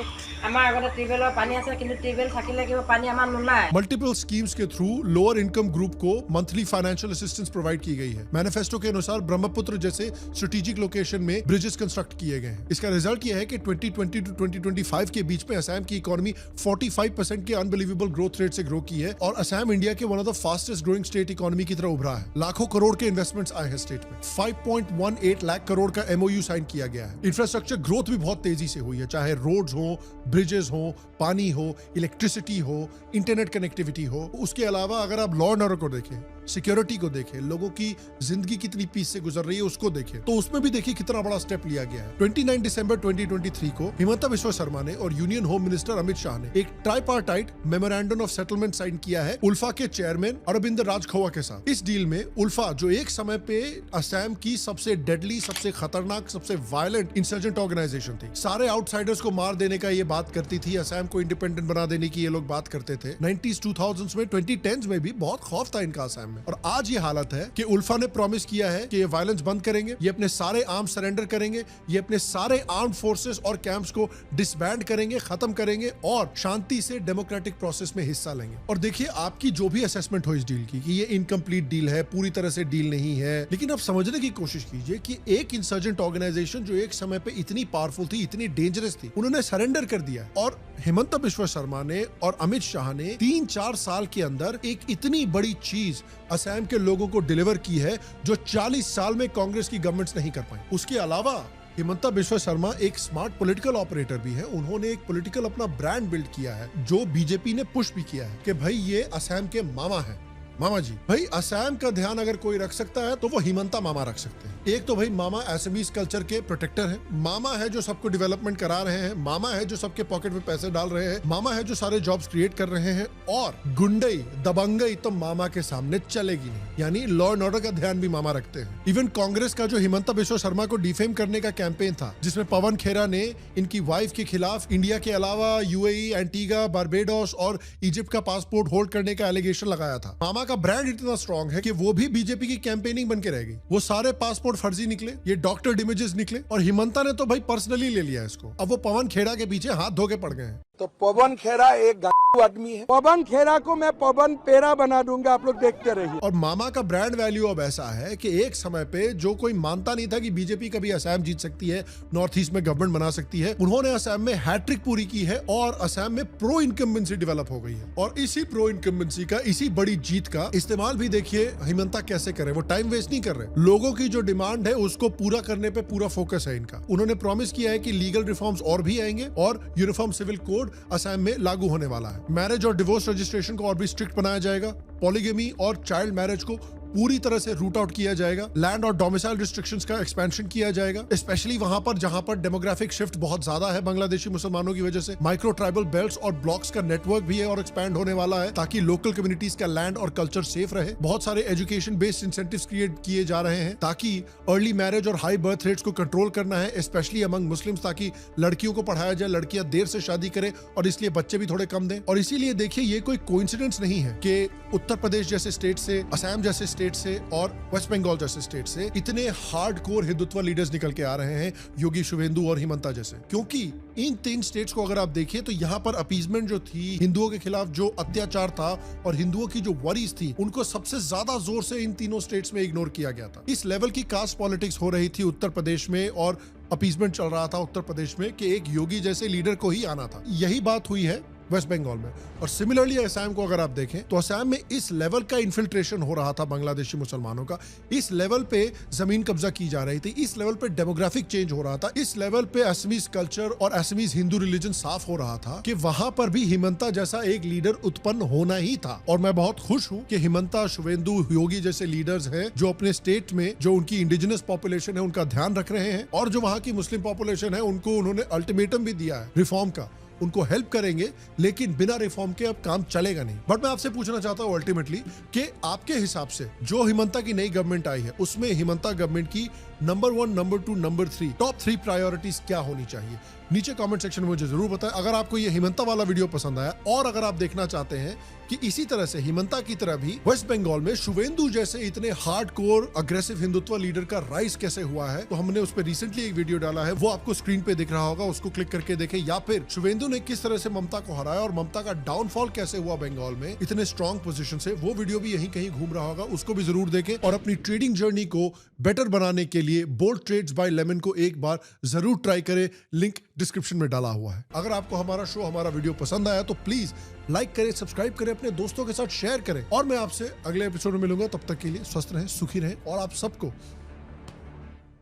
আমাৰ আগতে টিউবৱেলৰ পানী আছে, কিন্তু টিউবৱেল থাকিলে কিবা পানী আমাৰ নোলায়। मल्टीपल स्कीम्स के थ्रू लोअर इनकम ग्रुप को मंथली फाइनेंशियल असिस्टेंस प्रोवाइड की गई है। मैनिफेस्टो के अनुसार ब्रह्मपुत्र जैसे स्ट्रेटेजिक लोकेशन में ब्रिजेस कंस्ट्रक्ट किए गए हैं। इसका रिजल्ट यह है कि 2020 टू 2025 के बीच में असम की इकोनॉमी 45% के अनबिलीवेबल ग्रोथ रेट से ग्रो की है, और असम इंडिया के one of the fastest growing state economy की तरह उभरा है। लाखों करोड़ के इन्वेस्टमेंट्स आए हैं स्टेट में। 5.18 लाख करोड़ का एमओयू साइन किया गया है। इंफ्रास्ट्रक्चर ग्रोथ भी बहुत तेजी से हुई है, चाहे रोड्स हो, ब्रिजेस हो, पानी हो, इलेक्ट्रिसिटी हो, इंटरनेट कनेक्टिविटी हो। उसके अलावा अगर आप लॉ एंड ऑर्डर को देखें, सिक्योरिटी को देखें, लोगों की जिंदगी कितनी पीस से गुजर रही है उसको देखें, तो उसमें भी देखिए कितना बड़ा स्टेप लिया गया है। 29 दिसंबर 2023 को हिमंता बिस्वा शर्मा ने और union home minister Amit Shah ने एक tripartite memorandum of settlement sign किया है उल्फा के चेयरमैन अरविंद राजखोवा के साथ। इस डील में उल्फा, जो एक समय पे असम की सबसे डेडली, सबसे खतरनाक, सबसे वायलेंट इंसर्जेंट ऑर्गेनाइजेशन थी, सारे आउटसाइडर्स को मार देने का ये बात करती थी, असम को इंडिपेंडेंट बना देने की ये लोग बात करते थे। 90s 2000s में, 2010s में भी बहुत खौफ था इनका असम में। और आज ये हालत है कि उल्फा ने प्रॉमिस किया है कि ये वायलेंस बंद करेंगे, ये अपने सारे आर्म्स सरेंडर करेंगे, ये अपने सारे आर्म्ड फोर्सेस और कैंप्स को डिसबैंड करेंगे, खत्म करेंगे और शांति से डेमोक्रेटिक प्रोसेस में हिस्सा लेंगे। और देखिए, आपकी जो भी असेसमेंट हो इस डील की कि ये इनकम्प्लीट डील है, पूरी तरह से डील नहीं है, लेकिन आप समझने की कोशिश कीजिए कि एक इंसर्जेंट ऑर्गेनाइजेशन जो एक समय पे इतनी पावरफुल थी, इतनी डेंजरस थी, उन्होंने सरेंडर कर दिया। और हिमंता बिस्वा शर्मा ने और अमित शाह ने 3-4 साल के अंदर एक इतनी बड़ी चीज असम के लोगों को डिलीवर की है जो 40 साल में कांग्रेस की गवर्नमेंट्स नहीं कर पाई। उसके अलावा हिमंता बिस्वा शर्मा एक स्मार्ट पॉलिटिकल ऑपरेटर भी है। उन्होंने एक पॉलिटिकल अपना ब्रांड बिल्ड किया है जो बीजेपी ने पुश भी किया है कि भाई ये असम के मामा है। मामा जी, भाई असम का ध्यान अगर कोई रख सकता है तो वो हिमंता मामा रख सकते हैं। एक तो भाई मामा असमीज कल्चर के प्रोटेक्टर है, मामा है जो सबको डेवलपमेंट करा रहे हैं, मामा है जो सबके पॉकेट में पैसे डाल रहे हैं, मामा है जो सारे जॉब्स क्रिएट कर रहे हैं, और गुंडई दबंगई तो मामा के सामने चलेगी नहीं। यानी लॉ एंड ऑर्डर का ध्यान भी मामा रखते हैं। इवन कांग्रेस का जो हिमंता बिस्वा शर्मा को डिफेम करने का कैंपेन था, जिसमें पवन खेरा ने इनकी वाइफ के खिलाफ इंडिया के अलावा यूएई, एंटीगा, बारबेडोस और इजिप्ट का पासपोर्ट होल्ड करने का एलिगेशन लगाया था, मामा का ब्रांड इतना स्ट्रांग है कि वो भी बीजेपी की कैंपेनिंग बन के रह गई। वो सारे पासपोर्ट फर्जी निकले, ये डॉक्टर इमेजेस निकले, और हिमंता ने तो भाई पर्सनली ले लिया इसको। अब वो पवन खेड़ा के पीछे हाथ धो के पड़ गए हैं। तो पवन खेड़ा एक आदमी है। पवन खेड़ा को मैं पवन पेरा बना दूंगा, आप लोग देखते रहिए। और मामा का ब्रांड वैल्यू अब ऐसा है कि एक समय पे जो कोई मानता नहीं था कि बीजेपी कभी असम जीत सकती है, नॉर्थ ईस्ट में गवर्नमेंट बना सकती है, उन्होंने असम में हैट्रिक पूरी की है और असम में प्रो इनकम्बेंसी डेवलप हो गई है। और इसी प्रो इनकम्बेंसी का, इसी बड़ी जीत का इस्तेमाल भी देखिए हिमंता कैसे करे। वो टाइम वेस्ट नहीं कर रहे, लोगों की जो डिमांड है उसको पूरा करने पे पूरा फोकस है इनका। उन्होंने प्रॉमिस किया है कि लीगल रिफॉर्म्स और भी आएंगे और यूनिफॉर्म सिविल कोड असम में लागू होने वाला है। मैरिज और डिवोर्स रजिस्ट्रेशन को और भी स्ट्रिक्ट बनाया जाएगा। पॉलीगेमी और चाइल्ड मैरिज को पूरी तरह से रूट आउट किया जाएगा। लैंड और डोमिसाइल रिस्ट्रिक्शंस का एक्सपेंशन किया जाएगा, स्पेशली वहां पर जहां पर डेमोग्राफिक शिफ्ट बहुत ज्यादा है बांग्लादेशी मुसलमानों की वजह से। माइक्रो ट्राइबल बेल्ट्स और ब्लॉक्स का नेटवर्क भी है और एक्सपैंड होने वाला है ताकि लोकल कम्युनिटीज का लैंड और कल्चर सेफ रहे। बहुत सारे एजुकेशन बेस्ड इंसेंटिव्स क्रिएट किए जा रहे हैं ताकि अर्ली मैरिज और हाई बर्थ रेट्स को कंट्रोल करना है, स्पेशली अमंग मुस्लिम्स, ताकि लड़कियों को पढ़ाया जाए, लड़कियां देर से शादी करें और इसलिए बच्चे भी थोड़े कम दें। और इसीलिए देखिए ये कोई कोइंसिडेंस नहीं है कि उत्तर प्रदेश जैसे स्टेट से, असम जैसे स्टेट से और वेस्ट बंगाल जैसे स्टेट से इतने हार्डकोर हिंदुत्व लीडर्स निकल के आ रहे हैं, योगी, शुभेंदु और हिमंता जैसे। क्योंकि इन 3 स्टेट्स को अगर आप देखिए तो यहाँ पर अपीजमेंट जो थी, हिंदुओं के खिलाफ जो अत्याचार था और हिंदुओं की जो वरीज थी, उनको सबसे ज्यादा जोर से इन तीनों स्टेट्स में इग्नोर किया गया था। इस लेवल की कास्ट पॉलिटिक्स हो रही थी उत्तर प्रदेश में और अपीजमेंट चल रहा था उत्तर प्रदेश में कि एक योगी जैसे लीडर को ही आना था। यही बात हुई है वेस्ट बंगाल में। और सिमिलरली असम को अगर आप देखें तो असम में इस लेवल का इन्फिल्ट्रेशन हो रहा था बांग्लादेशी मुसलमानों का, इस लेवल पे जमीन कब्जा की जा रही थी, इस लेवल पे डेमोग्राफिक चेंज हो रहा था, इस लेवल पे असमीज कल्चर और असमीज हिंदू रिलीजन साफ हो रहा था कि वहां पर भी हिमंता जैसा एक लीडर उत्पन्न होना ही था। और मैं बहुत खुश हूं कि हिमंता, शुभेंदु, योगी जैसे लीडर्स हैं जो अपने स्टेट में जो उनकी इंडिजिनस पॉपुलेशन है उनका ध्यान रख रहे हैं, और जो वहां की मुस्लिम पॉपुलेशन है उनको उन्होंने अल्टीमेटम भी दिया है रिफॉर्म का। उनको हेल्प करेंगे, लेकिन बिना रिफॉर्म के अब काम चलेगा नहीं। बट मैं आपसे पूछना चाहता हूं अल्टीमेटली कि आपके हिसाब से जो हिमंता की नई गवर्नमेंट आई है उसमें हिमंता गवर्नमेंट की number 1, number 2, number 3 top 3 priorities क्या होनी चाहिए? नीचे कमेंट सेक्शन में मुझे जरूर बताएं। अगर आपको ये हिमंता वाला वीडियो पसंद आया और अगर आप देखना चाहते हैं कि इसी तरह से हिमंता की तरह भी वेस्ट बंगाल में शुभेंदु जैसे इतने हार्डकोर अग्रेसिव हिंदुत्व लीडर का राइज कैसे हुआ है, तो हमने उस पर रिसेंटली एक वीडियो डाला है, वो आपको स्क्रीन पे दिख रहा होगा, उसको क्लिक करके देखें। या फिर शुभेंदु ने किस तरह से ममता को हराया और ममता का डाउनफॉल कैसे हुआ बंगाल में इतने स्ट्रॉन्ग पोजीशन से, वो वीडियो भी यहीं कहीं घूम रहा होगा, उसको भी जरूर देखें। और अपनी ट्रेडिंग जर्नी को बेटर बनाने के लिए बोल्ड ट्रेड्स बाय लेमन को एक बार जरूर ट्राई करें, लिंक डिस्क्रिप्शन में डाला हुआ है। अगर आपको हमारा शो, हमारा वीडियो पसंद आया तो प्लीज लाइक करें, सब्सक्राइब करें, अपने दोस्तों के साथ शेयर करें। और मैं आपसे अगले एपिसोड में मिलूंगा, तब तक के लिए स्वस्थ रहें, सुखी रहें और आप सबको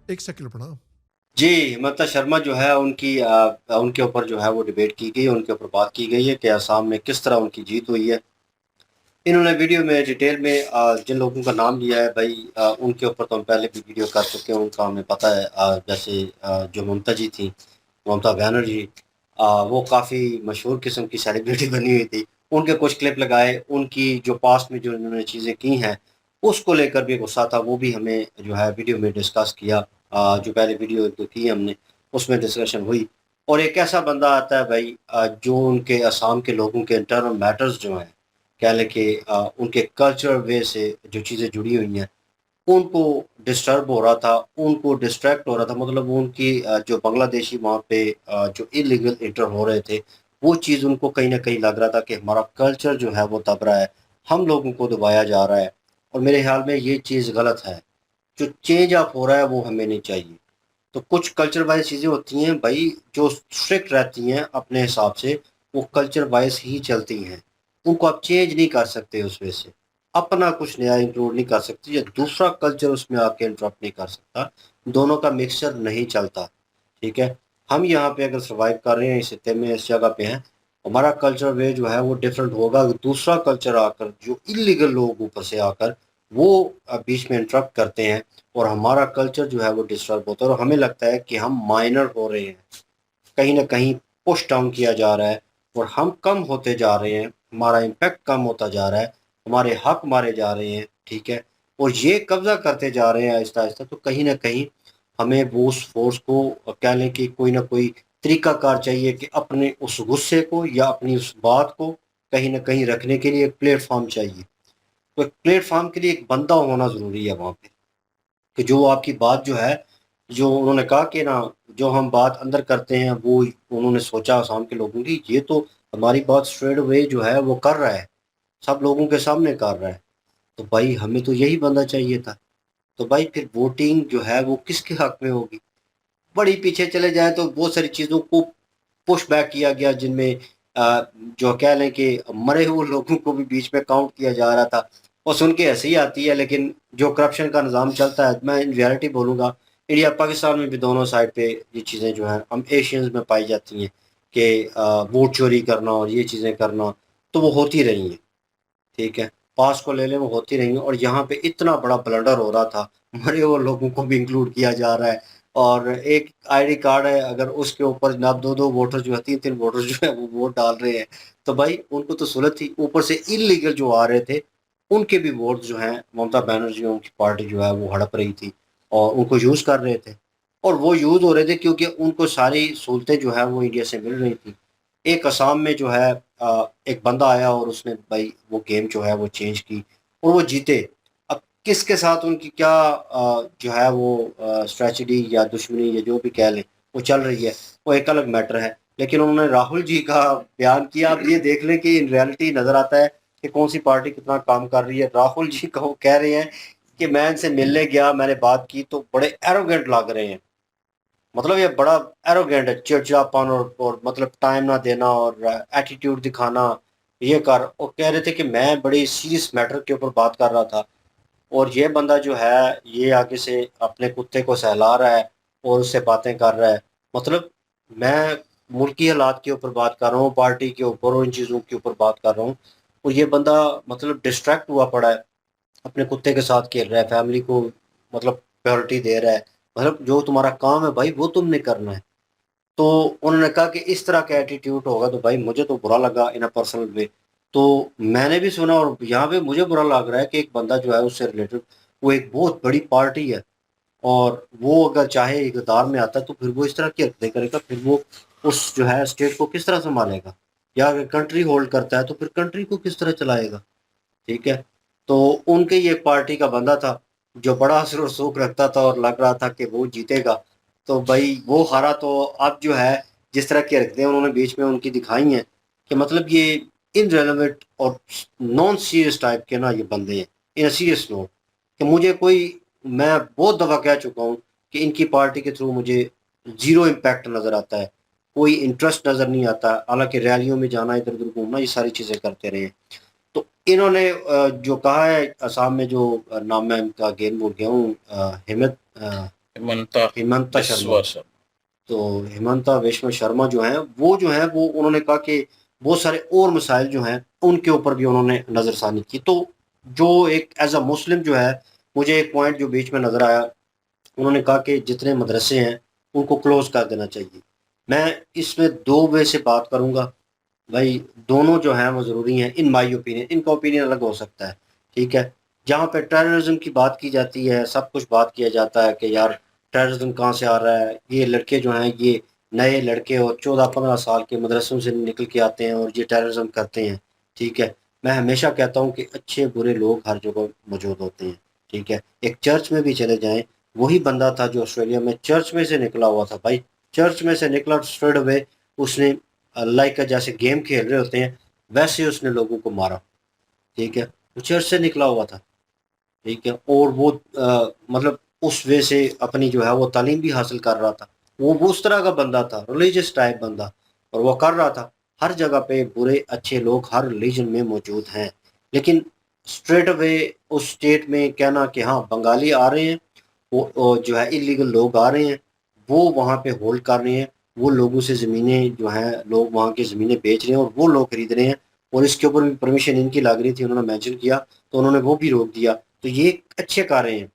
एक सेकंड प्रणाम। जी, हिमंता शर्मा जो है उनके ऊपर जो है वो डिबेट की गई, उनके ऊपर बात की गई है कि असम में किस तरह उनकी जीत हुई है। इन्होंने वीडियो में डिटेल में जिन लोगों का नाम लिया है भाई, उनके ऊपर तो हम पहले भी वीडियो कर चुके हैं, उनका हमें पता है। जैसे जो ममता जी थी, ममता बनर्जी, वो काफ़ी मशहूर किस्म की सेलिब्रिटी बनी हुई थी। उनके कुछ क्लिप लगाए, उनकी जो पास्ट में जो उन्होंने चीज़ें की हैं उसको लेकर भी गुस्सा था, वो भी हमें जो है वीडियो में डिस्कस किया। जो पहले वीडियो तो की हमने, उसमें डिस्कशन हुई। और एक ऐसा बंदा आता है भाई जो उनके असम के लोगों के इंटरनल मैटर्स जो हैं, कह लें कि उनके कल्चर वे से जो चीज़ें जुड़ी हुई हैं उनको डिस्टर्ब हो रहा था, उनको डिस्ट्रैक्ट हो रहा था। मतलब उनकी जो बांग्लादेशी वहाँ पे जो इलीगल इंटर हो रहे थे, वो चीज़ उनको कहीं ना कहीं लग रहा था कि हमारा कल्चर जो है वो दब रहा है, हम लोगों को दबाया जा रहा है। और मेरे ख्याल में ये चीज़ गलत है। जो चेंज ऑफ हो रहा है वो हमें नहीं चाहिए। तो कुछ कल्चर वाइज चीज़ें होती हैं भाई जो स्ट्रिक्ट रहती हैं अपने हिसाब से, वो कल्चर वाइज ही चलती हैं, उनको आप चेंज नहीं कर सकते, उस वजह से अपना कुछ नया इंक्लूड नहीं कर सकते या दूसरा कल्चर उसमें आके इंटरप्ट नहीं कर सकता। दोनों का मिक्सचर नहीं चलता, ठीक है। हम यहाँ पे अगर सर्वाइव कर रहे हैं इस हिस्से में, इस जगह पे हैं, हमारा कल्चर वे जो है वो डिफरेंट होगा। दूसरा कल्चर आकर, जो इलीगल लोग ऊपर से आकर वो बीच में इंटरप्ट करते हैं और हमारा कल्चर जो है वो डिस्टर्ब होता है और हमें लगता है कि हम माइनर हो रहे हैं, कहीं ना कहीं पुश डाउन किया जा रहा है और हम कम होते जा रहे हैं, हमारा इम्पैक्ट कम होता जा रहा है, हमारे हक मारे जा रहे हैं, ठीक है। और ये कब्जा करते जा रहे हैं आहिस्ता आहिस्ता। तो कहीं ना कहीं हमें वो उस फोर्स को कह लें कि कोई ना कोई तरीकाकार चाहिए कि अपने उस गुस्से को या अपनी उस बात को कहीं ना कहीं रखने के लिए एक प्लेटफॉर्म चाहिए। तो एक प्लेटफॉर्म के लिए एक बंदा होना ज़रूरी है वहाँ पे, कि जो आपकी बात जो है, जो उन्होंने कहा कि ना जो हम बात अंदर करते हैं वो उन्होंने सोचा आसाम के लोगों की, ये तो हमारी बात स्ट्रेट अवे जो है वो कर रहा है, सब लोगों के सामने कर रहा है, तो भाई हमें तो यही बंदा चाहिए था। तो भाई फिर वोटिंग जो है वो किसके हक में होगी? बड़ी पीछे चले जाए तो बहुत सारी चीज़ों को पुश बैक किया गया, जिनमें जो कह लें कि मरे हुए लोगों को भी बीच में काउंट किया जा रहा था। और सुन के हंसी आती है, लेकिन जो करप्शन का निज़ाम चलता है, मैं इन रियलिटी बोलूँगा, इंडिया पाकिस्तान में भी दोनों साइड पे ये चीज़ें जो हैं हम एशियंस में पाई जाती हैं कि वोट चोरी करना और ये चीज़ें करना, तो वो होती रही हैं। ठीक है, पास को ले लें, वो होती रही हैं। और यहाँ पे इतना बड़ा ब्लंडर हो रहा था, मरे हुए लोगों को भी इंक्लूड किया जा रहा है, और एक आईडी कार्ड है, अगर उसके ऊपर जनाब 2-2 वोटर जो है, 3-3 वोटर जो है वो वोट डाल रहे हैं, तो भाई उनको तो सहूलत थी। ऊपर से इलीगल जो आ रहे थे उनके भी वोट जो हैं ममता बनर्जी उनकी पार्टी जो है वो हड़प रही थी और उनको यूज़ कर रहे थे, और वो यूज़ हो रहे थे क्योंकि उनको सारी सहूलतें जो है वो इंडिया से मिल रही थी। एक असम में जो है एक बंदा आया और उसने भाई वो गेम जो है वो चेंज की और वो जीते। अब किसके साथ उनकी क्या जो है वो स्ट्रेटजी या दुश्मनी या जो भी कह लें वो चल रही है, वो एक अलग मैटर है। लेकिन उन्होंने राहुल जी का बयान किया, आप ये देख लें कि इन रियलिटी नज़र आता है कि कौन सी पार्टी कितना काम कर रही है। राहुल जी को कह रहे हैं कि मैं इनसे मिलने गया, मैंने बात की, तो बड़े एरोगेंट लग रहे हैं। मतलब ये बड़ा एरोगेंट है, चिड़चिड़ापन और मतलब टाइम ना देना और एटीट्यूड दिखाना, ये कर। और कह रहे थे कि मैं बड़ी सीरियस मैटर के ऊपर बात कर रहा था, और ये बंदा जो है ये आगे से अपने कुत्ते को सहला रहा है और उससे बातें कर रहा है। मतलब मैं मुल्की हालात के ऊपर बात कर रहा हूँ, पार्टी के ऊपर और इन चीज़ों के ऊपर बात कर रहा हूँ, और ये बंदा मतलब डिस्ट्रैक्ट हुआ पड़ा है, अपने कुत्ते के साथ खेल रहा है, फैमिली को मतलब प्रायोरिटी दे रहा है। मतलब जो तुम्हारा काम है भाई वो तुमने करना है। तो उन्होंने कहा कि इस तरह का एटीट्यूड होगा, तो भाई मुझे तो बुरा लगा इन अ पर्सनल वे। तो मैंने भी सुना और यहाँ पे मुझे बुरा लग रहा है कि एक बंदा जो है उससे रिलेटेड, वो एक बहुत बड़ी पार्टी है, और वो अगर चाहे इक़्तिदार में आता है तो फिर वो इस तरह की हरकतें करेगा, फिर वो उस जो है स्टेट को किस तरह संभालेगा, या अगर कंट्री होल्ड करता है तो फिर कंट्री को किस तरह चलाएगा। ठीक है, तो उनके ही एक पार्टी का बंदा था जो बड़ा असर और शौक रखता था और लग रहा था कि वो जीतेगा, तो भाई वो हारा। तो अब जो है जिस तरह की हरकतें उन्होंने बीच में उनकी दिखाई हैं कि मतलब ये इनरेलेवेंट और नॉन सीरियस टाइप के ना ये बंदे हैं, इन सीरियस नोट, कि मुझे कोई, मैं बहुत दफ़ा कह चुका हूँ कि इनकी पार्टी के थ्रू मुझे ज़ीरो इम्पैक्ट नज़र आता है, कोई इंटरेस्ट नज़र नहीं आता। हालांकि रैलियों में जाना, इधर उधर घूमना, ये सारी चीज़ें करते रहे। तो इन्होंने जो कहा है, असम में जो नाम मैं इनका गेम भूल गया हूँ, हिमंता शर्मा। तो हिमंता विश्व शर्मा जो है वो उन्होंने कहा कि बहुत सारे और मसाइल जो हैं उनके ऊपर भी उन्होंने नज़रसानी की। तो जो एक एज अ मुस्लिम जो है, मुझे एक पॉइंट जो बीच में नज़र आया, उन्होंने कहा कि जितने मदरसे हैं उनको क्लोज़ कर देना चाहिए। मैं इसमें दो वे से बात करूँगा भाई, दोनों जो हैं वो ज़रूरी हैं इन माई ओपिनियन। इनका ओपिनियन अलग हो सकता है, ठीक है। जहाँ पे टेररिज्म की बात की जाती है, सब कुछ बात किया जाता है कि यार टेररिज्म कहाँ से आ रहा है, ये लड़के जो हैं ये नए लड़के और 14-15 साल के मदरसों से निकल के आते हैं और ये टेररिज्म करते हैं। ठीक है, मैं हमेशा कहता हूँ कि अच्छे बुरे लोग हर जगह मौजूद होते हैं। ठीक है, एक चर्च में भी चले जाएं, वही बंदा था जो ऑस्ट्रेलिया में चर्च में से निकला हुआ था भाई, चर्च में से निकला स्ट्रेट अवे उसने लाइक जैसे गेम खेल रहे होते हैं वैसे उसने लोगों को मारा। ठीक है, वो चर्च से निकला हुआ था। ठीक है, और वो मतलब उस वे से अपनी जो है वो तालीम भी हासिल कर रहा था। वो उस तरह का बंदा था, रिलीजियस टाइप बंदा, और वो कर रहा था। हर जगह पे बुरे अच्छे लोग हर रिलीजन में मौजूद हैं, लेकिन स्ट्रेट अवे उस स्टेट में कहना कि हाँ बंगाली आ रहे हैं, वो जो है इलीगल लोग आ रहे हैं, वो वहाँ पे होल्ड कर रहे हैं, वो लोगों से ज़मीनें जो हैं, लोग वहाँ की ज़मीनें बेच रहे हैं और वो लोग खरीद रहे हैं, और इसके ऊपर भी परमिशन इनकी लग रही थी, उन्होंने मेंशन किया तो उन्होंने वो भी रोक दिया। तो ये अच्छे कर रहे हैं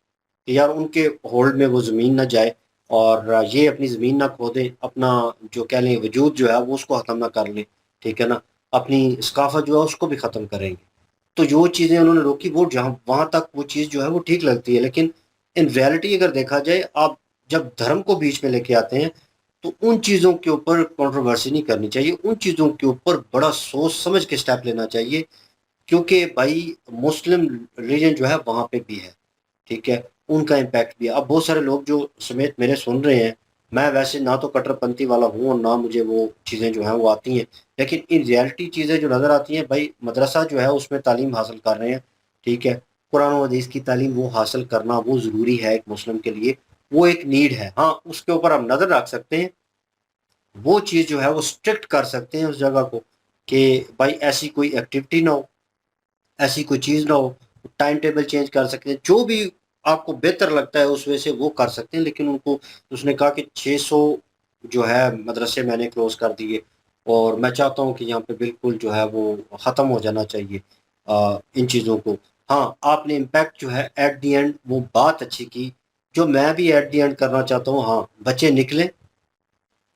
कि यार उनके होल्ड में वो ज़मीन ना जाए और ये अपनी ज़मीन ना खो दें, अपना जो कह लें वजूद जो है वो उसको ख़त्म ना कर लें। ठीक है ना, अपनी सकाफत जो है उसको भी ख़त्म करेंगे। तो जो चीज़ें उन्होंने रोकी वो जहाँ वहाँ तक वो चीज़ जो है वो ठीक लगती है, लेकिन इन रियलिटी अगर देखा जाए, आप जब धर्म को बीच में लेके आते हैं तो उन चीज़ों के ऊपर कंट्रोवर्सी नहीं करनी चाहिए, उन चीज़ों के ऊपर बड़ा सोच समझ के स्टेप लेना चाहिए, क्योंकि भाई मुस्लिम रिलीजन जो है वहाँ पे भी है, ठीक है, उनका इम्पैक्ट भी है। अब बहुत सारे लोग जो समेत मेरे सुन रहे हैं, मैं वैसे ना तो कट्टरपंथी वाला हूँ और ना मुझे वो चीज़ें जो हैं वो आती हैं, लेकिन इन रियलिटी चीज़ें जो नज़र आती हैं, भाई मदरसा जो है उसमें तालीम हासिल कर रहे हैं, ठीक है, कुरान और हदीस की तालीम वो हासिल करना वो ज़रूरी है एक मुस्लिम के लिए, वो एक नीड है। हाँ, उसके ऊपर हम नज़र रख सकते हैं, वो चीज़ जो है वो स्ट्रिक्ट कर सकते हैं उस जगह को कि भाई ऐसी कोई एक्टिविटी ना हो, ऐसी कोई चीज़ ना हो, टाइम टेबल चेंज कर सकते हैं, जो भी आपको बेहतर लगता है उस वजह से वो कर सकते हैं। लेकिन उनको, उसने कहा कि 600 जो है मदरसे मैंने क्लोज कर दिए और मैं चाहता हूँ कि यहाँ पे बिल्कुल जो है वो ख़त्म हो जाना चाहिए इन चीज़ों को। हाँ, आपने इम्पैक्ट जो है एट दी एंड वो बात अच्छी की, जो मैं भी एट दी एंड करना चाहता हूँ। हाँ, बच्चे निकलें,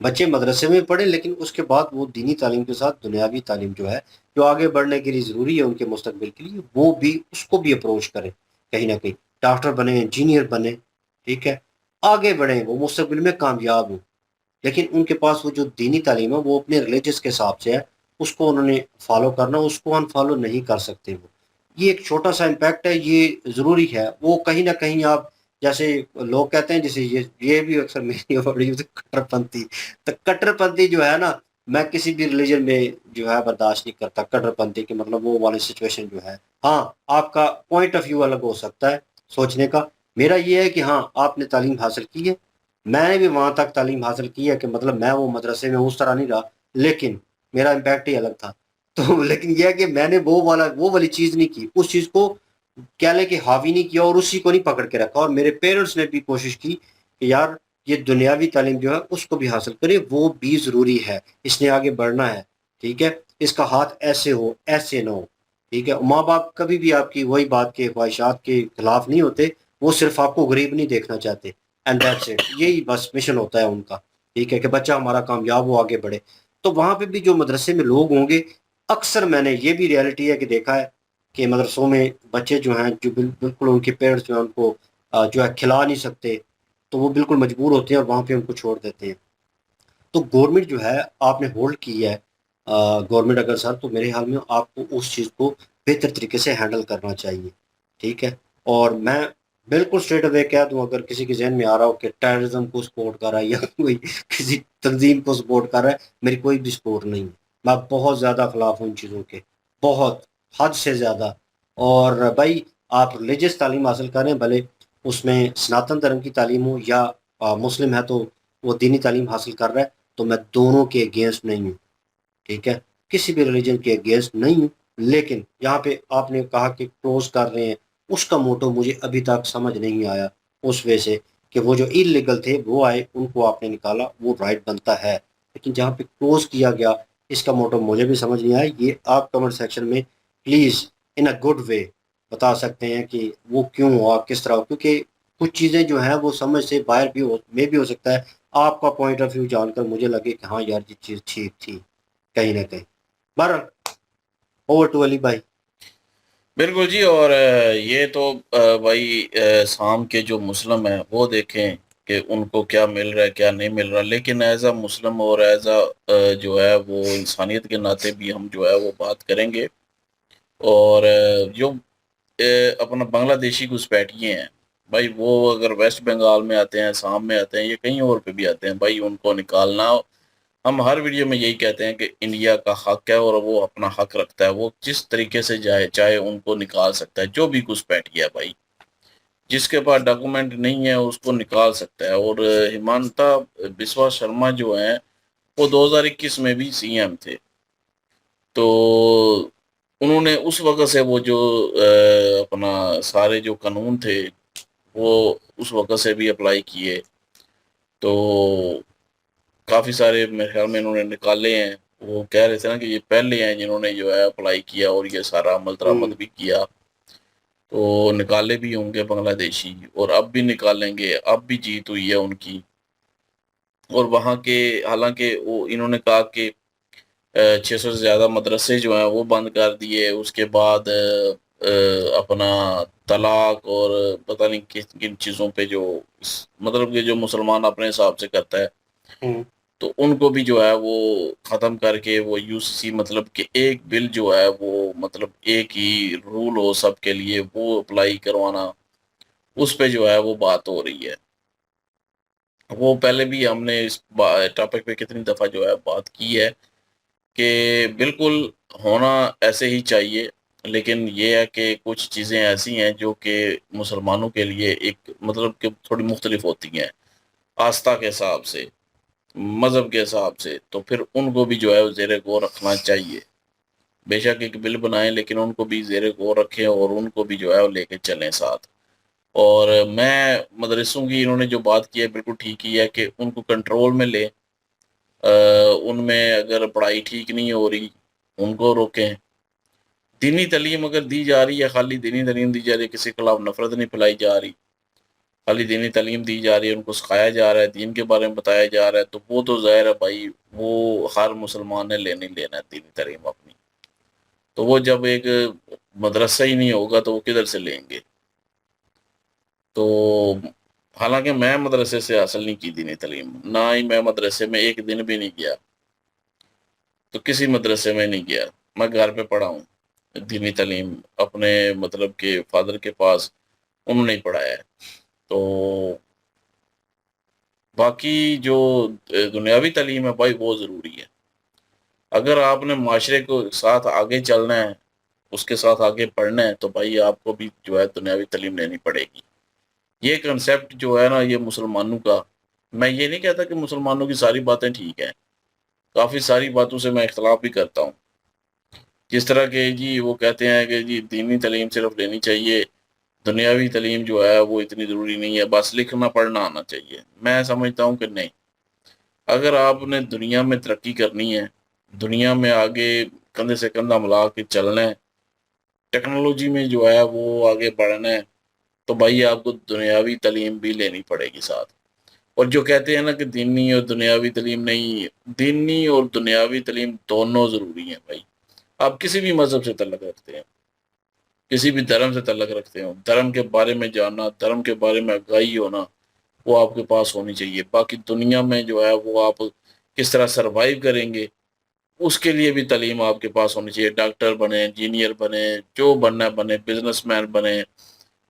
बच्चे मदरसे में पढ़ें, लेकिन उसके बाद वो दीनी तालीम के साथ दुनियावी तालीम जो है, जो आगे बढ़ने के लिए ज़रूरी है उनके मुस्तकबिल के लिए, वो भी उसको भी अप्रोच करें। कहीं न कहीं डॉक्टर बने, इंजीनियर बने, ठीक है, आगे बढ़ें, वो मुस्तकबिल में कामयाब हों। लेकिन उनके पास वो जो दीनी तालीम है वो अपने रिलीजियस के हिसाब से है, उसको उन्होंने फॉलो करना, उसको अनफॉलो नहीं कर सकते वो। ये एक छोटा-सा इम्पैक्ट है, ये ज़रूरी है। वो कहीं न कहीं आप जैसे लोग कहते हैं, जैसे ये भी अक्सर मेरी बड़ी कट्टरपंथी, तो कट्टरपंथी जो है ना, मैं किसी भी रिलीजन में जो है बर्दाश्त नहीं करता कट्टरपंथी की, मतलब वो वाली सिचुएशन जो है। हाँ, आपका पॉइंट ऑफ व्यू अलग हो सकता है सोचने का। मेरा ये है कि हाँ, आपने तालीम हासिल की है, मैंने भी वहाँ तक तालीम हासिल की है कि मतलब मैं वो मदरसे में उस तरह नहीं रहा, लेकिन मेरा इम्पैक्ट ही अलग था। तो लेकिन ये है कि मैंने वो वाली चीज़ नहीं की, उस चीज़ को कह लें कि हावी नहीं किया और उसी को नहीं पकड़ के रखा। और मेरे पेरेंट्स ने भी कोशिश की कि यार ये दुनियावी तालीम जो है उसको भी हासिल करे, वो भी ज़रूरी है, इसने आगे बढ़ना है, ठीक है, इसका हाथ ऐसे हो, ऐसे ना हो, ठीक है। माँ बाप कभी भी आपकी वही बात के ख्वाहिशात के खिलाफ नहीं होते, वो सिर्फ आपको गरीब नहीं देखना चाहते, एंड दैट्स इट। यही बस मिशन होता है उनका, ठीक है, कि बच्चा हमारा कामयाब हो, आगे बढ़े। तो वहाँ पे भी जो मदरसे में लोग होंगे, अक्सर मैंने ये भी रियलिटी है कि देखा है कि मदरसों में बच्चे जो हैं, जो बिल्कुल उनके पेरेंट्स जो हैं उनको जो है खिला नहीं सकते, तो वो बिल्कुल मजबूर होते हैं और वहाँ पे उनको छोड़ देते हैं। तो गवर्नमेंट जो है आपने होल्ड की है, गवर्नमेंट अगर सर, तो मेरे ख्याल में आपको उस चीज़ को बेहतर तरीके से हैंडल करना चाहिए, ठीक है। और मैं बिल्कुल स्ट्रेट अवे कह दूँ, अगर किसी के जहन में आ रहा हो कि टेररिज्म को सपोर्ट कर रहा है या कोई किसी तंजीम को सपोर्ट कर रहा है, मेरी कोई भी सपोर्ट नहीं है। मैं बहुत ज़्यादा खिलाफ हूँ इन चीज़ों के, बहुत हद से ज़्यादा। और भाई आप रिलीजियस तालीम हासिल करें, भले उसमें सनातन धर्म की तालीम हो या मुस्लिम है तो वो दीनी तालीम हासिल कर रहा है, तो मैं दोनों के अगेंस्ट नहीं हूँ, ठीक है, किसी भी रिलीजन के अगेंस्ट नहीं हूँ। लेकिन यहाँ पे आपने कहा कि क्लोज कर रहे हैं, उसका मोटो मुझे अभी तक समझ नहीं आया, उस वजह से कि वो जो इलीगल थे वो आए, उनको आपने निकाला, वो राइट बनता है, लेकिन जहाँ पे क्लोज किया गया, इसका मोटो मुझे भी समझ नहीं आया। ये आप कमेंट सेक्शन में please in a good way बता सकते हैं कि वो क्यों हुआ, किस तरह, क्योंकि कुछ चीज़ें जो हैं वो समझ से बाहर भी हो सकता है। आपका पॉइंट ऑफ व्यू जानकर मुझे लगे कि हाँ यार ये चीज़ ठीक थी कहीं ना कहीं। बहरहाल ओवर टू अली भाई। बिल्कुल जी। और ये तो भाई शाम के जो मुस्लिम हैं वो देखें कि उनको क्या मिल रहा है क्या नहीं मिल रहा, लेकिन एज अ मुस्लिम और एज अ जो है वो इंसानियत के नाते भी हम जो है वो बात करेंगे। और जो अपना बांग्लादेशी घुसपैठिए हैं भाई, वो अगर वेस्ट बंगाल में आते हैं, असम में आते हैं, या कहीं और पे भी आते हैं भाई, उनको निकालना, हम हर वीडियो में यही कहते हैं कि इंडिया का हक है और वो अपना हक रखता है, वो जिस तरीके से जाए चाहे उनको निकाल सकता है। जो भी घुसपैठिया भाई, जिसके पास डॉक्यूमेंट नहीं है उसको निकाल सकता है। और हिमांता बिस्वा शर्मा जो हैं वो 2021 में भी सीएम थे, तो उन्होंने उस वक्त से वो जो अपना सारे जो कानून थे वो उस वक्त से भी अप्लाई किए, तो काफ़ी सारे मेरे ख्याल में इन्होंने निकाले हैं। वो कह रहे थे ना कि ये पहले हैं जिन्होंने जो है अप्लाई किया और ये सारा अमल दरामद भी किया, तो निकाले भी होंगे बांग्लादेशी, और अब भी निकालेंगे, अब भी जीत हुई है उनकी। और वहाँ के, हालांकि वो इन्होंने कहा कि 600 से ज़्यादा मदरसे जो हैं वो बंद कर दिए, उसके बाद अपना तलाक और पता नहीं किन किन चीज़ों पे जो मतलब कि जो मुसलमान अपने हिसाब से करता है तो उनको भी जो है वो ख़त्म करके वो यूसीसी मतलब कि एक बिल जो है वो मतलब एक ही रूल हो सबके लिए, वो अप्लाई करवाना, उस पे जो है वो बात हो रही है। वो पहले भी हमने इस टॉपिक पे कितनी दफ़ा जो है बात की है कि बिल्कुल होना ऐसे ही चाहिए, लेकिन ये है कि कुछ चीज़ें ऐसी हैं जो कि मुसलमानों के लिए एक मतलब कि थोड़ी मुख्तलिफ होती हैं आस्था के हिसाब से, मज़हब के हिसाब से, तो फिर उनको भी जो है ज़ेरे गौर रखना चाहिए। बेशक एक बिल बनाएं, लेकिन उनको भी ज़ेरे गौर रखें और उनको भी जो है वो लेके चलें साथ। और मैं मदरसों की इन्होंने जो बात की है बिल्कुल ठीक ही है कि उनको कंट्रोल में लें। उनमें अगर पढ़ाई ठीक नहीं हो रही, उनको रोकें। दीनी तालीम अगर दी जा रही है, खाली दीनी तालीम दी जा रही है, किसी के खिलाफ नफ़रत नहीं फैलाई जा रही, खाली दीनी तालीम दी जा रही है, उनको सिखाया जा रहा है, दीन के बारे में बताया जा रहा है, तो वो तो ज़ाहिर है भाई, वो हर मुसलमान ने लेना ही लेना है दीनी तालीम अपनी। तो वो जब एक मदरसा ही नहीं होगा तो वो किधर से लेंगे? तो हालांकि मैं मदरसे से हासिल नहीं की दीनी तालीम, ना ही मैं मदरसे में एक दिन भी नहीं गया, तो किसी मदरसे में नहीं गया, मैं घर पे पढ़ा हूँ दीनी तालीम अपने मतलब के फादर के पास, उन्होंने ही पढ़ाया है। तो बाकी जो दुनियावी तालीम है भाई वो ज़रूरी है। अगर आपने माशरे को साथ आगे चलना है, उसके साथ आगे पढ़ना है, तो भाई आपको भी जो है दुनियावी तालीम लेनी पड़ेगी। ये कंसेप्ट जो है ना ये मुसलमानों का, मैं ये नहीं कहता कि मुसलमानों की सारी बातें ठीक हैं, काफ़ी सारी बातों से मैं इख्तलाफ भी करता हूँ। जिस तरह के जी वो कहते हैं कि जी दीनी तालीम सिर्फ लेनी चाहिए, दुनियावी तालीम जो है वो इतनी ज़रूरी नहीं है, बस लिखना पढ़ना आना चाहिए। मैं समझता हूँ कि नहीं, अगर आपने दुनिया में तरक्की करनी है, दुनिया में आगे कंधे से कंधा मिला के चलना है, टेक्नोलॉजी में जो है वो आगे बढ़ना है, तो भाई आपको दुनियावी तालीम भी लेनी पड़ेगी साथ। और जो कहते हैं ना कि दीनी और दुनियावी तालीम नहीं, दीनी और दुनियावी तालीम दोनों ज़रूरी हैं भाई। आप किसी भी मज़हब से तल्लुक़ रखते हैं, किसी भी धर्म से तल्लुक़ रखते हो, धर्म के बारे में जानना, धर्म के बारे में आगाही होना, वो आपके पास होनी चाहिए। बाकी दुनिया में जो है वो आप किस तरह सर्वाइव करेंगे, उसके लिए भी तालीम आपके पास होनी चाहिए। डॉक्टर बने, इंजीनियर बने, जो बनना है बने, बिजनेसमैन बने,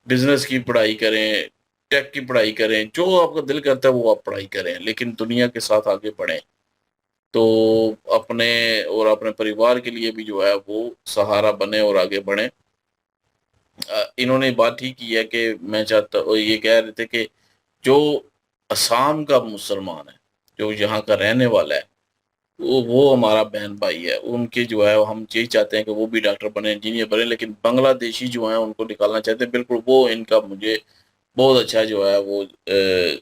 बिजनेस की पढ़ाई करें, टेक की पढ़ाई करें, जो आपका दिल करता है वो आप पढ़ाई करें, लेकिन दुनिया के साथ आगे बढ़ें, तो अपने और अपने परिवार के लिए भी जो है वो सहारा बने और आगे बढ़ें। इन्होंने बात ठीक की है कि मैं चाहता, ये कह रहे थे कि जो असम का मुसलमान है, जो यहाँ का रहने वाला है, वो हमारा बहन भाई है, उनके जो है हम यही चाहते हैं कि वो भी डॉक्टर बने, इंजीनियर बने, लेकिन बांग्लादेशी जो हैं उनको निकालना चाहते हैं। बिल्कुल वो इनका मुझे बहुत अच्छा जो है वो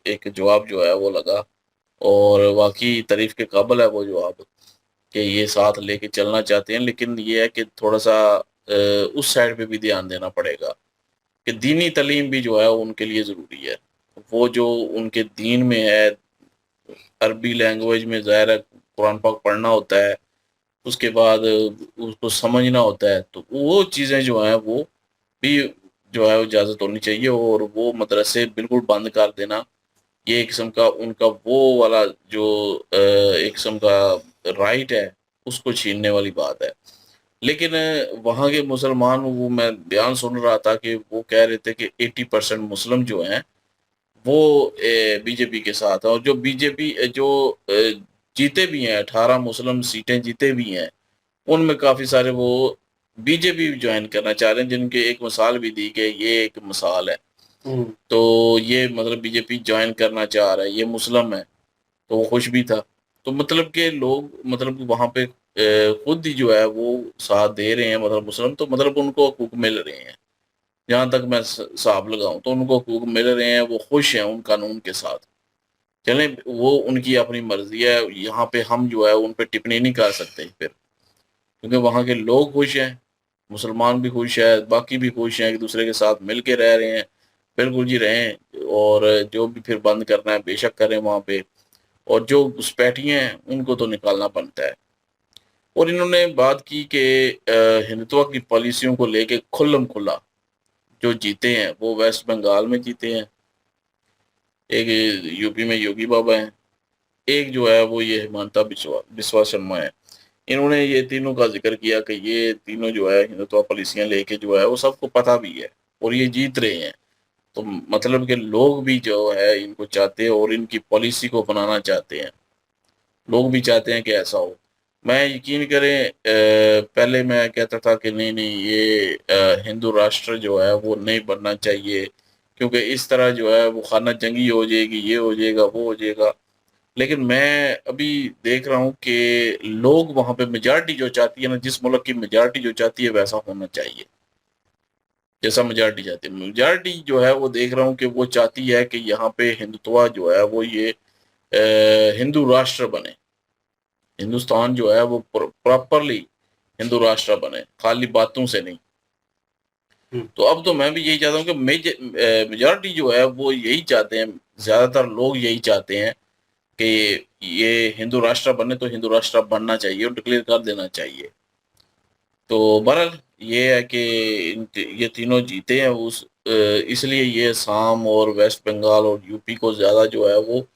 एक जवाब जो है वो लगा, और वाकई तारीफ़ के काबिल है वो जवाब कि ये साथ लेके चलना चाहते हैं। लेकिन ये है कि थोड़ा-सा उस साइड पे भी ध्यान देना पड़ेगा कि दीनी तालीम भी जो है उनके लिए ज़रूरी है। वो जो उनके दीन में है, अरबी लैंग्वेज में ज़ाहिर है कुरान पाक पढ़ना होता है, उसके बाद उसको समझना होता है, तो वो चीज़ें जो हैं वो भी जो है इजाज़त होनी चाहिए, और वो मदरसे बिल्कुल बंद कर देना, ये एक किस्म का उनका वो वाला जो एक किस्म का राइट है, उसको छीनने वाली बात है। लेकिन वहाँ के मुसलमान, वो मैं बयान सुन रहा था कि वो कह रहे थे कि 80% मुस्लिम जो हैं वो बीजेपी के साथ है, और जो बीजेपी जो जीते भी हैं, 18 मुस्लिम सीटें जीते भी हैं, उनमें काफ़ी सारे वो बीजेपी ज्वाइन करना चाह रहे हैं, जिनके एक मिसाल भी दी कि ये एक मिसाल है। तो ये मतलब बीजेपी ज्वाइन करना चाह रहा है, ये मुस्लिम है, तो वो खुश भी था। तो मतलब कि लोग मतलब वहाँ पे खुद ही जो है वो साथ दे रहे हैं, मतलब मुस्लिम, तो मतलब उनको हकूक मिल रहे हैं, जहाँ तक मैं हिसाब लगाऊं तो उनको हकूक मिल रहे हैं, वो खुश हैं उन कानून के साथ। चलें, वो उनकी अपनी मर्जी है, यहाँ पे हम जो है उन पे टिप्पणी नहीं कर सकते फिर, क्योंकि वहाँ के लोग खुश हैं, मुसलमान भी खुश है, बाकी भी खुश हैं, एक दूसरे के साथ मिल के रह रहे हैं। बिल्कुल जी रहें, और जो भी फिर बंद करना है बेशक करें वहाँ पे, और जो घुसपैठियाँ हैं उनको तो निकालना बनता है। और इन्होंने बात की कि हिंदुत्व की पॉलिसियों को लेके खुल्लम खुल्ला जो जीते हैं वो वेस्ट बंगाल में जीते हैं, एक यूपी में योगी बाबा हैं, एक जो है वो ये हिमांता बिस्वा शर्मा है। इन्होंने ये तीनों का जिक्र किया कि ये तीनों जो है हिंदुत्व पॉलिसियां लेके जो है वो सबको पता भी है और ये जीत रहे हैं। तो मतलब कि लोग भी जो है इनको चाहते हैं और इनकी पॉलिसी को बनाना चाहते हैं। लोग भी चाहते हैं कि ऐसा हो। मैं यकीन करें पहले मैं कहता था कि नहीं नहीं ये हिंदू राष्ट्र जो है वो नहीं बनना चाहिए, क्योंकि इस तरह जो है वो खाना जंगी हो जाएगी, ये हो जाएगा, वो हो जाएगा। लेकिन मैं अभी देख रहा हूँ कि लोग वहाँ पे मेजॉरिटी जो चाहती है ना, जिस मुल्क की मेजॉरिटी जो चाहती है वैसा होना चाहिए जैसा मेजॉरिटी चाहती है। मेजॉरिटी जो है वो देख रहा हूँ कि वो चाहती है कि यहाँ पे हिंदुत्व जो है वो ये हिंदू राष्ट्र बने। हिंदुस्तान जो है वो प्रॉपरली हिंदू राष्ट्र बने, खाली बातों से नहीं। तो अब तो मैं भी यही चाहता हूँ कि मेजॉरिटी जो है वो यही चाहते हैं, ज्यादातर लोग यही चाहते हैं कि ये हिंदू राष्ट्र बने, तो हिंदू राष्ट्र बनना चाहिए और डिक्लेयर कर देना चाहिए। तो बहरहाल ये है कि ये तीनों जीते हैं इसलिए ये असम और वेस्ट बंगाल और यूपी को ज्यादा जो है वो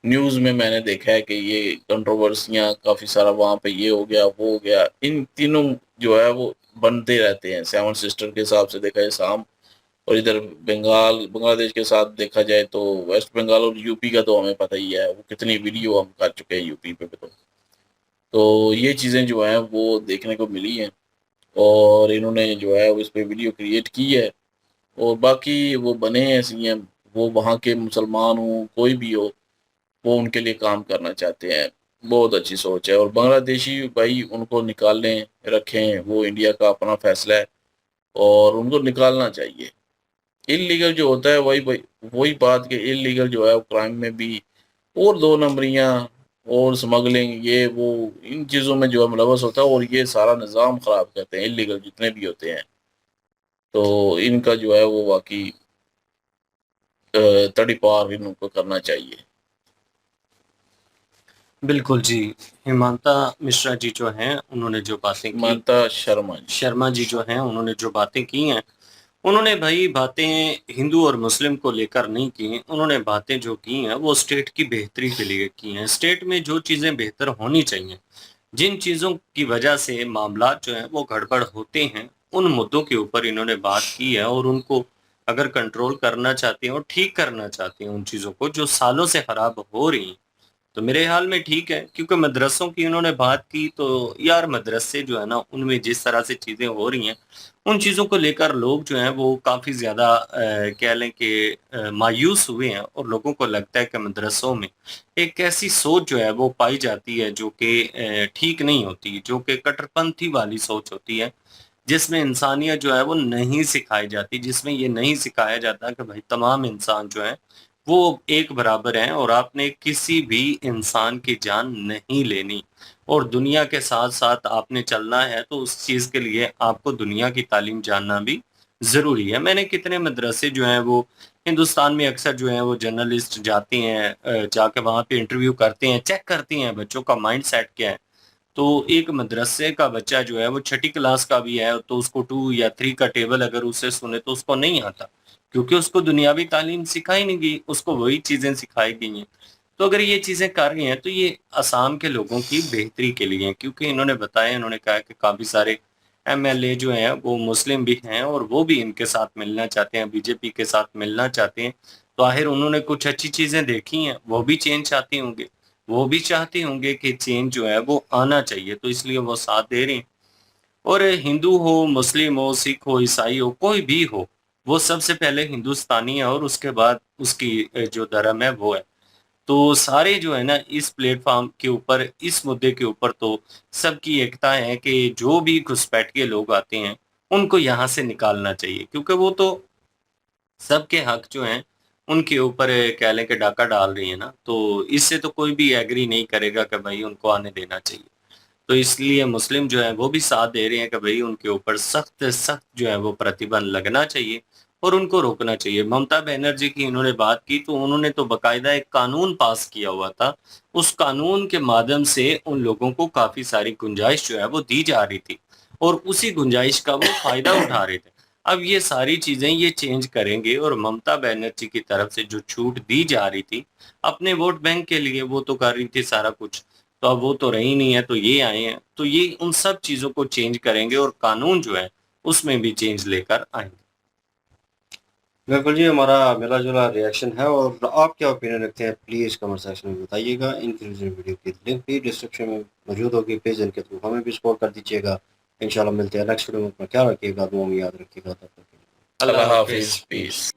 न्यूज में मैंने देखा है कि ये कंट्रोवर्सियां काफी सारा वहां पे ये हो गया, वो हो गया। इन तीनों जो है वो बनते रहते हैं। सेवन सिस्टर के हिसाब से देखा जाए असम, और इधर बांग्लादेश के साथ देखा जाए तो वेस्ट बंगाल और यूपी का तो हमें पता ही है, वो कितनी वीडियो हम कर चुके हैं यूपी पे तो ये चीज़ें जो हैं वो देखने को मिली हैं और इन्होंने जो है उस पर वीडियो क्रिएट की है। और बाकी वो बने हैं सीएम, वो वहाँ के मुसलमान हो कोई भी हो, वो उनके लिए काम करना चाहते हैं। बहुत अच्छी सोच है। और बांग्लादेशी भाई उनको निकालने रखें, वो इंडिया का अपना फैसला है और उनको निकालना चाहिए। इलीगल जो होता है वही बात कि इलीगल जो है क्राइम में भी और 2 नंबरियां और स्मगलिंग ये वो इन चीज़ों में जो है मुलवस होता है और ये सारा निज़ाम ख़राब करते हैं इलीगल जितने भी होते हैं। तो इनका जो है वो वाकई तड़ी पार इनको करना चाहिए। बिल्कुल जी। हिमांता मिश्रा जी जो हैं उन्होंने जो बातें की, हिमांता शर्मा जी जो हैं उन्होंने जो बातें की हैं, उन्होंने भाई बातें हिंदू और मुस्लिम को लेकर नहीं की। उन्होंने बातें जो की हैं वो स्टेट की बेहतरी के लिए की हैं। स्टेट में जो चीज़ें बेहतर होनी चाहिए, जिन चीज़ों की वजह से मामला जो हैं वो गड़बड़ होते हैं, उन मुद्दों के ऊपर इन्होंने बात की है और उनको अगर कंट्रोल करना चाहते हैं और ठीक करना चाहते हैं उन चीज़ों को जो सालों से ख़राब हो रही हैं, तो मेरे ख्याल में ठीक है। क्योंकि मदरसों की उन्होंने बात की तो यार मदरसे जो है ना उनमें जिस तरह से चीज़ें हो रही हैं, उन चीज़ों को लेकर लोग जो हैं वो काफ़ी ज़्यादा कह लें कि मायूस हुए हैं और लोगों को लगता है कि मदरसों में एक ऐसी सोच जो है वो पाई जाती है जो कि ठीक नहीं होती, जो कि कट्टरपंथी वाली सोच होती है, जिसमें इंसानियत जो है वो नहीं सिखाई जाती, जिसमें ये नहीं सिखाया जाता कि भाई तमाम इंसान जो हैं वो एक बराबर हैं और आपने किसी भी इंसान की जान नहीं लेनी और दुनिया के साथ साथ आपने चलना है, तो उस चीज़ के लिए आपको दुनिया की तालीम जानना भी ज़रूरी है। मैंने कितने मदरसे जो हैं वो हिंदुस्तान में अक्सर जो हैं वो जर्नलिस्ट जाते हैं, जाके वहाँ पे इंटरव्यू करते हैं, चेक करते हैं बच्चों का माइंड सेट क्या है। तो एक मदरसे का बच्चा जो है वो छठी क्लास का भी है तो उसको 2 या 3 का टेबल अगर उससे सुने तो उसको नहीं आता, क्योंकि उसको दुनियावी तालीम सिखाई नहीं गई, उसको वही चीज़ें सिखाई गई हैं। तो अगर ये चीज़ें कर रही हैं तो ये असम के लोगों की बेहतरी के लिए हैं, क्योंकि इन्होंने बताया, इन्होंने कहा कि काफ़ी सारे एमएलए जो हैं वो मुस्लिम भी हैं और वो भी इनके साथ मिलना चाहते हैं, बीजेपी के साथ मिलना चाहते हैं। तो आखिर उन्होंने कुछ अच्छी चीज़ें देखी हैं, वो भी चेंज चाहते होंगे, वो भी चाहते होंगे कि चेंज जो है वो आना चाहिए, तो इसलिए वो साथ दे रहे हैं। और हिंदू हो, मुस्लिम हो, सिख हो, ईसाई हो, कोई भी हो, वो सबसे पहले हिंदुस्तानी है और उसके बाद उसकी जो धर्म है वो है। तो सारे जो है ना इस प्लेटफॉर्म के ऊपर, इस मुद्दे के ऊपर तो सबकी एकता है कि जो भी घुसपैठ के लोग आते हैं उनको यहाँ से निकालना चाहिए, क्योंकि वो तो सबके हक जो हैं उनके ऊपर कह लें कि डाका डाल रही है ना, तो इससे तो कोई भी एग्री नहीं करेगा कि भाई उनको आने देना चाहिए। तो इसलिए मुस्लिम जो है वो भी साथ दे रहे हैं कि भाई उनके ऊपर सख्त सख्त जो है वो प्रतिबंध लगना चाहिए और उनको रोकना चाहिए। ममता बनर्जी की इन्होंने बात की तो उन्होंने तो बाकायदा एक कानून पास किया हुआ था, उस कानून के माध्यम से उन लोगों को काफ़ी सारी गुंजाइश जो है वो दी जा रही थी और उसी गुंजाइश का वो फ़ायदा उठा रहे थे। अब ये सारी चीजें ये चेंज करेंगे और ममता बनर्जी की तरफ से जो छूट दी जा रही थी अपने वोट बैंक के लिए, वो तो कर रही थी सारा कुछ, तो अब वो तो रही नहीं है, तो ये आए हैं, तो ये उन सब चीजों को चेंज करेंगे और कानून जो है उसमें भी चेंज लेकर आएंगे। बिल्कुल जी, हमारा मिला जुला रिएक्शन है और आप क्या ओपिनियन रखते हैं प्लीज़ कमेंट सेक्शन में बताइएगा। इनक्लूसिव वीडियो की लिंक भी डिस्क्रिप्शन में मौजूद होगी, प्लीज़ इनके थ्रू हमें भी सपोर्ट कर दीजिएगा। इंशाल्लाह मिलते हैं नेक्स्ट वीडियो में। अपना ख्याल रखिएगा, दुआ में याद रखिएगा। तब तक अल्लाह हाफिज, पीस।